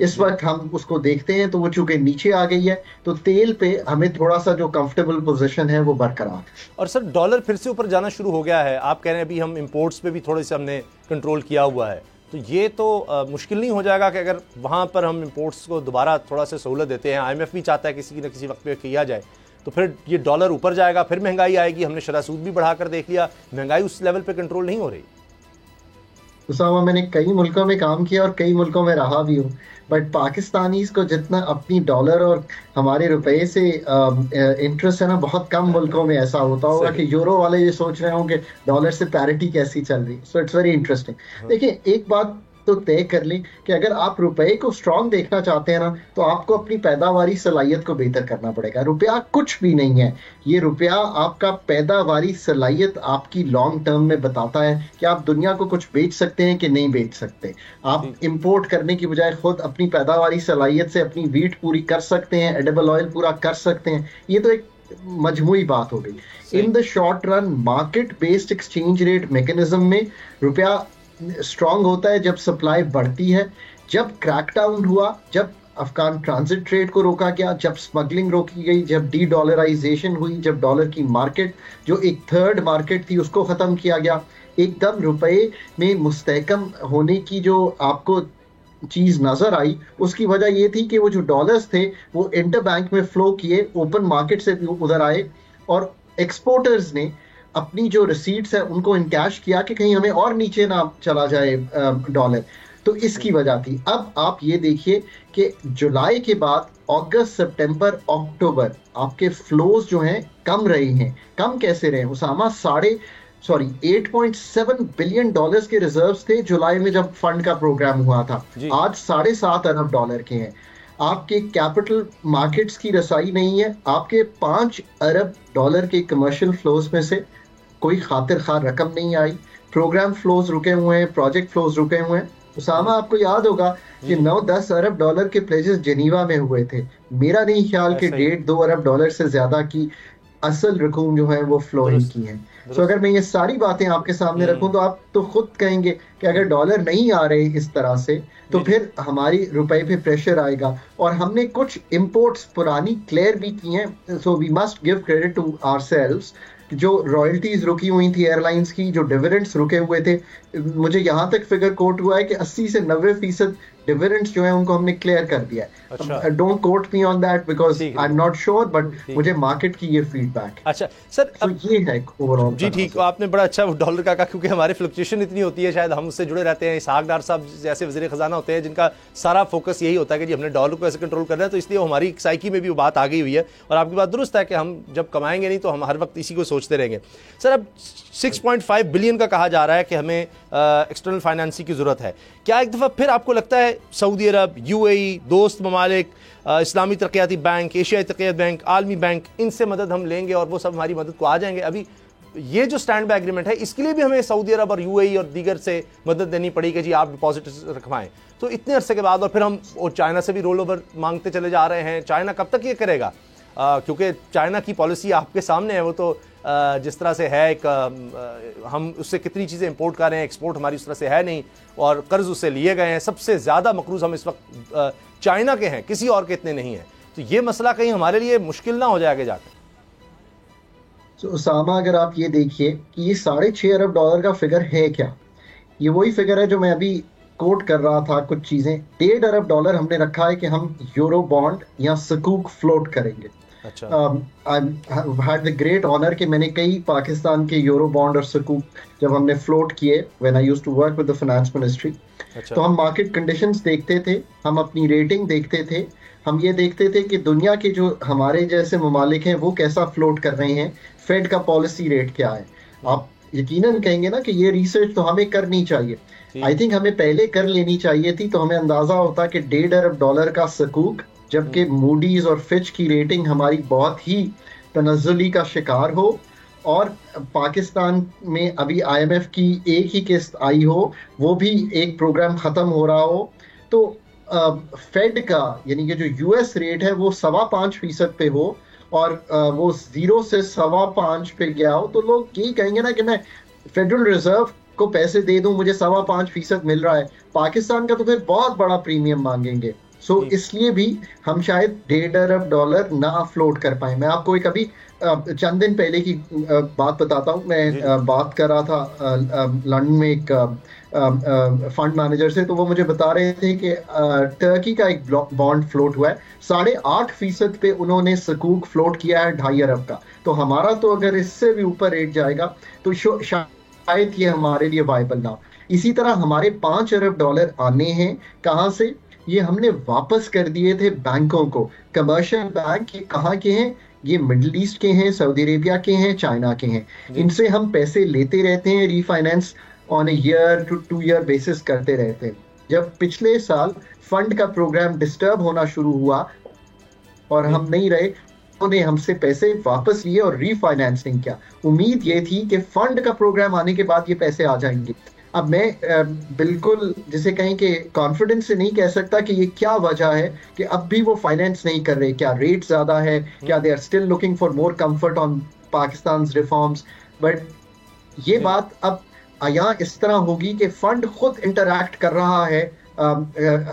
इस वक्त हम उसको देखते हैं तो वो चूंकि नीचे आ गई है, तो तेल पे हमें थोड़ा सा जो कंफर्टेबल पोजीशन है वो बरकरार। और सर डॉलर फिर से ऊपर जाना शुरू हो गया है। आप कह रहे हैं अभी हम इंपोर्ट्स पे भी थोड़े से हमने कंट्रोल किया हुआ है, तो ये तो मुश्किल नहीं हो जाएगा कि अगर वहाँ पर हम इंपोर्ट्स को दोबारा थोड़ा सा सहूलत देते हैं, IMF भी चाहता है किसी न किसी वक्त पे किया जाए, तो फिर ये डॉलर ऊपर जाएगा, फिर महंगाई आएगी। हमने शरह सूद भी बढ़ाकर देख लिया, महंगाई उस लेवल पे कंट्रोल नहीं हो रही। उसामा, मैंने कई मुल्कों में काम किया और कई मुल्कों में रहा भी हूँ, बट पाकिस्तानीज को जितना अपनी डॉलर और हमारे रुपए से इंटरेस्ट है ना, बहुत कम मुल्कों में ऐसा होता होगा कि यूरो वाले ये सोच रहे होंगे डॉलर से पैरिटी कैसी चल रही। So it's very interesting. देखिए, एक बात तो तय कर लें कि अगर आप रुपए को स्ट्रांग देखना चाहते हैं ना, तो आपको अपनी पैदावारी सलाहियत को बेहतर करना पड़ेगा। रुपया कुछ भी नहीं है, ये रुपया आपका पैदावारी सलाहियत आपकी लॉन्ग टर्म में बताता है कि आप दुनिया को कुछ बेच सकते हैं कि नहीं बेच सकते। आप इंपोर्ट करने की बजाय खुद अपनी पैदावारी सलाहियत से अपनी वीट पूरी कर सकते हैं, एडिबल ऑयल पूरा कर सकते हैं। ये तो एक मजमूई बात हो गई। In the short run market based exchange rate mechanism में रुपया स्ट्रांग होता है जब सप्लाई बढ़ती है। जब क्रैकडाउन हुआ, जब अफगान ट्रांजिट ट्रेड को रोका गया, जब स्मगलिंग रोकी गई, जब डी डॉलराइजेशन हुई, जब डॉलर की मार्केट जो एक थर्ड मार्केट थी उसको ख़त्म किया गया, एकदम रुपए में मुस्तहकम होने की जो आपको चीज नजर आई, उसकी वजह ये थी कि वो जो डॉलर्स थे वो इंटर बैंक में फ्लो किए, ओपन मार्केट से भी उधर आए, और एक्सपोर्टर्स ने अपनी जो रिसीट्स है उनको इनकैश किया कि कहीं हमें और नीचे ना चला जाए डॉलर। तो इसकी वजह थी। अब आप ये देखिए कि जुलाई के बाद अगस्त, सितंबर, अक्टूबर आपके फ्लोज जो हैं कम रहे हैं। कम कैसे रहे उसामा? 8.7 बिलियन डॉलर्स के रिजर्व्स थे जुलाई में जब फंड का प्रोग्राम हुआ था, आज 7.5 अरब डॉलर के हैं। आपके कैपिटल मार्केट्स की रसाई नहीं है। आपके 5 अरब डॉलर के कमर्शियल फ्लोज में से कोई खातिर खार रकम नहीं आई। प्रोग्राम फ्लोज रुके हुए हैं, प्रोजेक्ट फ्लोज रुके हुए हैं। उसामा, आपको याद होगा कि 9-10 अरब डॉलर के प्लेजेस जेनीवा में हुए थे। मेरा नहीं ख्याल कि 1.5-2 अरब डॉलर से ज्यादा की असल रकूम जो है वो फ्लो ही की है। तो अगर मैं ये सारी बातें आपके सामने रखूं तो आप तो खुद कहेंगे कि अगर डॉलर नहीं आ रहे इस तरह से तो फिर हमारी रुपए पे प्रेशर आएगा। और हमने कुछ इंपोर्ट्स पुरानी क्लियर भी की हैं। So we must give credit to ourselves. जो रॉयल्टीज रुकी हुई थी एयरलाइंस की, जो डिविडेंड्स रुके हुए थे, मुझे यहाँ तक फिगर कोट हुआ है कि 80 से 90% डिविडेंड्स जो है उनको हमने क्लियर कर दिया है। Don't quote me on that because I am not sure, but मुझे मार्केट की ये फीडबैक। अच्छा सर, तो ये है ओवरऑल। जी ठीक, आपने बड़ा अच्छा डॉलर का कहा, क्योंकि हमारी फ्लक्चुएशन इतनी होती है, शायद हम उससे जुड़े रहते हैं। इसहाक डार साहब जैसे वज़ीर ख़जाना होते हैं जिनका सारा फोकस यही होता है कि जी हमने डॉलर को ऐसे कंट्रोल करना है, तो इसलिए हमारी साइकी में भी वो बात आ गई हुई है। और आपकी बात दुरुस्त है कि हम जब कमाएंगे नहीं तो हम हर वक्त इसी को सोचते रहेंगे। सर, अब 6.5 बिलियन का कहा जा रहा है कि हमें एक्सटर्नल फाइनेंसिंग की ज़रूरत है। क्या एक दफ़ा फिर आपको लगता है सऊदी अरब, यूएई, दोस्त ममालिक, इस्लामी तरक्याती बैंक, एशियाई तरक्याती बैंक, आलमी बैंक, इनसे मदद हम लेंगे और वो सब हमारी मदद को आ जाएंगे? अभी ये जो स्टैंड बाय एग्रीमेंट है इसके लिए भी हमें सऊदी अरब और यूएई और दीगर से मदद देनी पड़ी कि जी आप डिपॉजिट रखवाएं। तो इतने अरसे के बाद और फिर हम और चाइना से भी रोल ओवर मांगते चले जा रहे हैं। चाइना कब तक ये करेगा? क्योंकि चाइना की पॉलिसी आपके सामने है। वो तो जिस तरह से है, हम उससे कितनी चीज़ें इंपोर्ट कर रहे हैं, एक्सपोर्ट हमारी उस तरह से है नहीं, और कर्ज उससे लिए गए हैं। सबसे ज़्यादा मकरूज हम इस वक्त चाइना के हैं, किसी और के इतने नहीं हैं। तो ये मसला कहीं हमारे लिए मुश्किल ना हो जाए आगे जाकर? तो उसामा, अगर आप ये देखिए कि ये 6.5 अरब डॉलर का फिगर है क्या, ये वही फिगर है जो मैं अभी कोट कर रहा था। कुछ चीजें 1.5 अरब डॉलर हमने रखा है कि हम यूरो बॉन्ड या सकूक फ्लोट करेंगे। हैड द ग्रेट ऑनर कि मैंने कई पाकिस्तान के यूरो बॉन्ड और सकूक जब हमने फ्लोट किए when I used to work with the finance ministry, तो हम मार्केट कंडीशंस देखते थे, हम अपनी रेटिंग देखते थे, हम ये देखते थे कि दुनिया के जो हमारे जैसे ममालिक हैं वो कैसा फ्लोट कर रहे हैं, फेड का पॉलिसी रेट क्या है। आप यकीनन कहेंगे ना कि ये रिसर्च तो हमें करनी चाहिए। आई थिंक हमें पहले कर लेनी चाहिए थी, तो हमें अंदाजा होता कि 1.5 अरब डॉलर का सकूक, जबकि मूडीज और फिच की रेटिंग हमारी बहुत ही तनज़्ज़ुली का शिकार हो, और पाकिस्तान में अभी IMF की एक ही किस्त आई हो, वो भी एक प्रोग्राम ख़त्म हो रहा हो, तो फेड का यानी कि जो US रेट है वो 5.25% पे हो और वो 0 से 5.25 पे गया हो, तो लोग यही कहेंगे ना कि मैं फेडरल रिजर्व को पैसे दे दूं, मुझे 5.25% मिल रहा है। पाकिस्तान का तो फिर बहुत बड़ा प्रीमियम मांगेंगे। सो इसलिए भी हम शायद 1.5 अरब डॉलर ना फ्लोट कर पाए। मैं आपको एक अभी चंद दिन पहले की बात बताता हूँ। मैं बात कर रहा था लंदन में एक फंड मैनेजर से, तो वो मुझे बता रहे थे कि टर्की का एक बॉन्ड फ्लोट हुआ है, 8.5% पे उन्होंने सकूक फ्लोट किया है 2.5 अरब का। तो हमारा तो अगर इससे भी ऊपर रेट जाएगा तो शायद ये हमारे लिए वायबल ना हो। इसी तरह हमारे 5 अरब डॉलर आने हैं कहाँ से? ये हमने वापस कर दिए थे बैंकों को। कमर्शियल बैंक ये कहाँ के हैं? ये मिडिल ईस्ट के हैं, सऊदी अरेबिया के हैं, चाइना के हैं। इनसे हम पैसे लेते रहते हैं, refinance on a year to 2 year basis करते रहते हैं। जब पिछले साल फंड का प्रोग्राम डिस्टर्ब होना शुरू हुआ और हम नहीं रहे, उन्होंने हमसे पैसे वापस लिए और रीफाइनेंसिंग किया। उम्मीद ये थी कि फंड का प्रोग्राम आने के बाद ये पैसे आ जाएंगे। अब मैं बिल्कुल जिसे कहें कि कॉन्फिडेंस से नहीं कह सकता कि ये क्या वजह है कि अब भी वो फाइनेंस नहीं कर रहे। क्या रेट ज़्यादा है? क्या they are still looking for more comfort on Pakistan reforms? But ये बात अब यहाँ इस तरह होगी कि फंड खुद इंटरैक्ट कर रहा है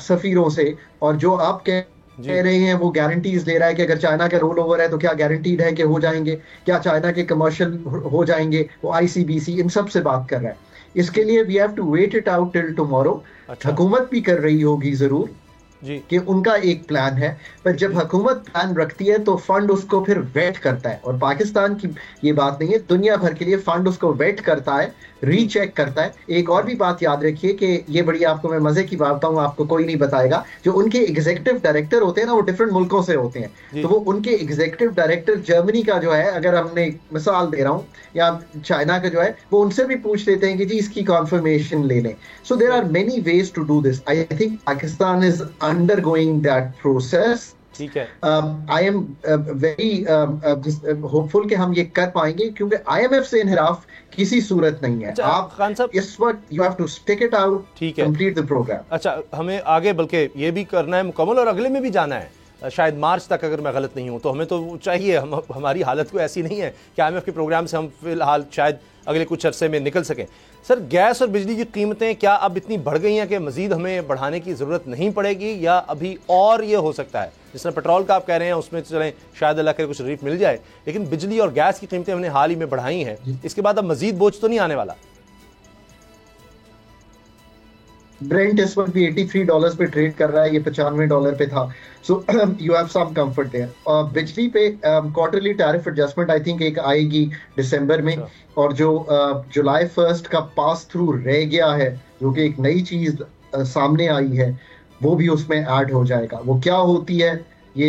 सफ़ीरों से, और जो आप कह कह रहे हैं वो गारंटीज ले रहा है कि अगर चाइना का रोल ओवर है तो क्या गारंटीड है कि हो जाएंगे, क्या चाइना के कमर्शियल हो जाएंगे, वो ICBC इन सब से बात कर रहा है। इसके लिए we have to wait it out till tomorrow. हुकूमत भी कर रही होगी जरूर जी कि उनका एक प्लान है, पर जब हुकूमत प्लान रखती है तो फंड उसको फिर वेट करता है, और पाकिस्तान की ये बात नहीं है, दुनिया भर के लिए फंड उसको वेट करता है, रीचेक करता है। एक और भी बात याद रखिए कि ये बड़ी आपको मैं मजे की बात बताऊं, आपको कोई नहीं बताएगा, जो उनके एग्जीक्यूटिव डायरेक्टर होते हैं ना वो डिफरेंट मुल्कों से होते हैं, तो वो उनके एग्जीक्यूटिव डायरेक्टर जर्मनी का जो है, अगर हमने मिसाल दे रहा हूं, या चाइना का जो है, वो उनसे भी पूछ लेते हैं कि जी इसकी कॉन्फर्मेशन ले लें। So there are many ways to do this. I think Pakistan is undergoing that process. ठीक है, आई एम वेरी होपफुल कि हम ये कर पाएंगे, क्योंकि IMF से इनहिराफ किसी सूरत नहीं है। अच्छा, आप खान साहब इस वक्त you have to stick it out, ठीक है, कंप्लीट द प्रोग्राम। अच्छा, हमें आगे बल्कि ये भी करना है मुकम्मल, और अगले में भी जाना है शायद मार्च तक, अगर मैं गलत नहीं हूं तो हमें तो चाहिए, हमारी हालत कोई ऐसी नहीं है कि IMF के प्रोग्राम से हम फिलहाल शायद अगले कुछ अरसे में निकल सकें। सर, गैस और बिजली की कीमतें क्या अब इतनी बढ़ गई हैं कि मजीद हमें बढ़ाने की ज़रूरत नहीं पड़ेगी, या अभी और ये हो सकता है? जिस तरह पेट्रोल का आप कह रहे हैं उसमें चलें शायद अल्लाह करे कुछ रिलीफ मिल जाए, लेकिन बिजली और गैस की कीमतें हमने हाल ही में बढ़ाई हैं, इसके बाद अब मजीद बोझ तो नहीं आने वाला? ब्रेंट इस वक्त भी $83 पे ट्रेड कर रहा है, ये $95 पे था, so you have some comfort there. और बिजली पे quarterly tariff adjustment I think एक आएगी दिसंबर में, और जो जुलाई 1 का पास थ्रू रह गया है, जो कि एक नई चीज सामने आई है, वो भी उसमें ऐड हो जाएगा। वो क्या होती है ये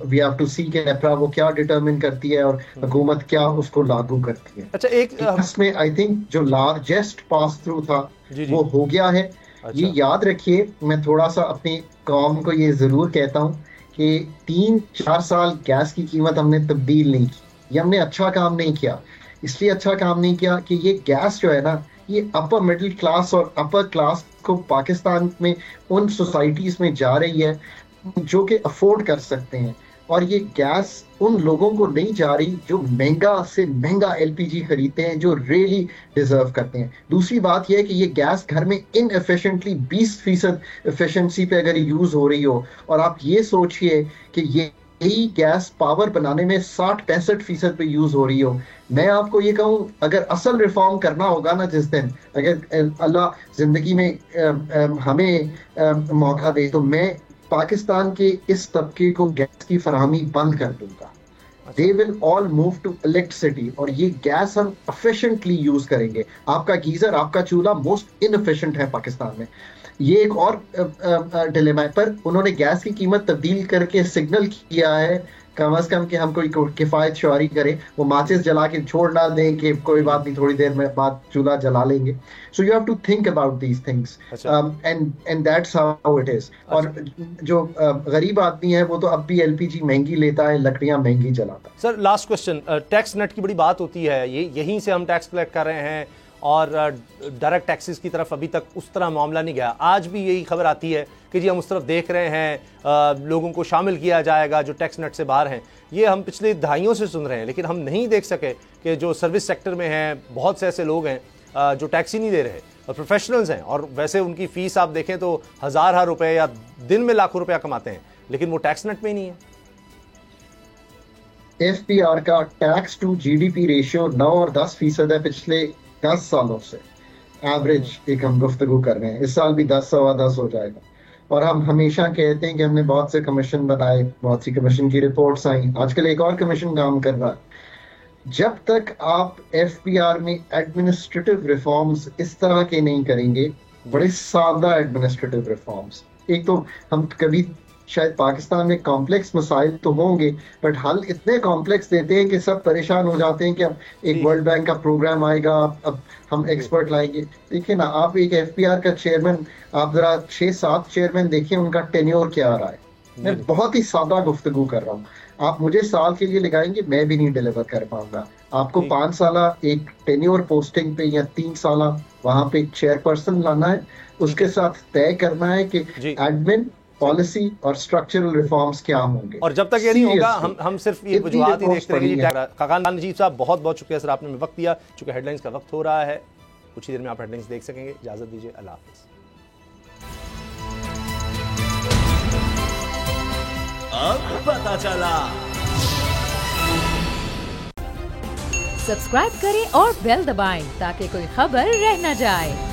वी हैव टू सी के नेप्रा वो क्या डिटरमिन करती है और हुकूमत क्या उसको लागू करती है। अच्छा, एक इसमें आई थिंक जो लार्जेस्ट पास थ्रू था वो हो गया है। अच्छा। ये याद रखिए, मैं थोड़ा सा अपनी कौम को ये जरूर कहता हूँ कि 3-4 साल गैस की कीमत हमने तब्दील नहीं की, ये हमने अच्छा काम नहीं किया। इसलिए अच्छा काम नहीं किया कि ये गैस जो है ना, ये अपर मिडिल क्लास और अपर क्लास को पाकिस्तान में उन सोसाइटीज में जा रही है जो कि अफोर्ड कर सकते हैं, और ये गैस उन लोगों को नहीं जा रही जो महंगा से महंगा LPG खरीदते हैं, जो रियली डिजर्व करते हैं। दूसरी बात यह है कि ये गैस घर में इनएफिशिएंटली 20% एफिशिएंसी पे अगर यूज हो रही हो, और आप ये सोचिए कि यही गैस पावर बनाने में 60-65% पे यूज हो रही हो। मैं आपको ये कहूँ, अगर असल रिफॉर्म करना होगा ना जिस दिन, अगर अल्लाह जिंदगी में हमें मौका दे, तो मैं पाकिस्तान के इस तबके को गैस की फराहमी बंद कर दूंगा। They will all move to electricity, और ये गैस हम efficiently यूज करेंगे। आपका गीजर, आपका चूल्हा मोस्ट इनएफिशिएंट है पाकिस्तान में। ये एक और डिलेमा है, पर उन्होंने गैस की कीमत तब्दील करके सिग्नल किया है कम अज कम कि हम कोई किफायत शुआरी करें, वो माचिस जला के छोड़ ना दें कि कोई बात नहीं थोड़ी देर में बाद चूल्हा जला लेंगे। So you have to think about these things and that's how it is. और जो गरीब आदमी है वो तो अब भी LPG महंगी लेता है, लकड़ियां महंगी जलाता है। Sir, last question, tax net की बड़ी बात होती है, यहीं से हम टैक्स कलेक्ट कर रहे हैं और डायरेक्ट टैक्सेस की तरफ अभी तक उस तरह मामला नहीं गया। आज भी यही खबर आती है कि जी हम उस तरफ देख रहे हैं, लोगों को शामिल किया जाएगा जो टैक्स नेट से बाहर हैं। ये हम पिछले दहाइयों से सुन रहे हैं, लेकिन हम नहीं देख सके कि जो सर्विस सेक्टर में हैं बहुत से ऐसे लोग हैं जो टैक्स ही नहीं दे रहे, और प्रोफेशनल्स हैं, और वैसे उनकी फीस आप देखें तो हज़ार रुपए या दिन में लाखों रुपया कमाते हैं, लेकिन वो टैक्स नेट में ही नहीं है। FPR का टैक्स टू GDP रेशियो 9 और 10% है पिछले 10 सालों से एवरेज एक हम गुफ्तगू कर रहे हैं। इस साल भी 10-10 हो जाएगा। और हम हमेशा कहते हैं कि हमने बहुत से कमीशन बनाए, बहुत सी कमीशन की रिपोर्ट्स आई, आजकल एक और कमीशन काम कर रहा है। जब तक आप FPR में एडमिनिस्ट्रेटिव रिफॉर्म्स इस तरह के नहीं करेंगे, बड़े सादा एडमिनिस्ट्रेटिव रिफॉर्म्स, एक तो हम कभी शायद पाकिस्तान में कॉम्प्लेक्स मसाइल तो होंगे, बट हल इतने कॉम्प्लेक्स देते हैं कि सब परेशान हो जाते हैं कि अब एक वर्ल्ड बैंक का प्रोग्राम आएगा, अब हम एक्सपर्ट लाएंगे। देखिए ना, आप एक FPR का चेयरमैन, आप जरा 6-7 चेयरमैन देखिए, उनका टेन्योर क्या आ रहा है। मैं बहुत ही सादा गुफ्तगू कर रहा हूँ। आप मुझे साल के लिए लगाएंगे, मैं भी नहीं डिलीवर कर पाऊंगा। आपको 5 साल एक टेन्योर पोस्टिंग पे या 3 साल वहां पे चेयरपर्सन लाना है, उसके साथ तय करना है कि एडमिन पॉलिसी और स्ट्रक्चरल रिफॉर्म्स क्या होंगे। और जब तक ये नहीं होगा हम सिर्फ ये वजूहात ही देखते रहेंगे। खाकान नजीब साहब, बहुत बहुत शुक्रिया सर, आपने वक्त दिया। चूंकि हेडलाइंस का वक्त हो रहा है, कुछ ही देर में आप हेडलाइंस देख सकेंगे। इजाजत दीजिए, अल्लाह हाफिज। पता चला। सब्सक्राइब करें और बेल दबाएं ताकि कोई खबर रह न जाए।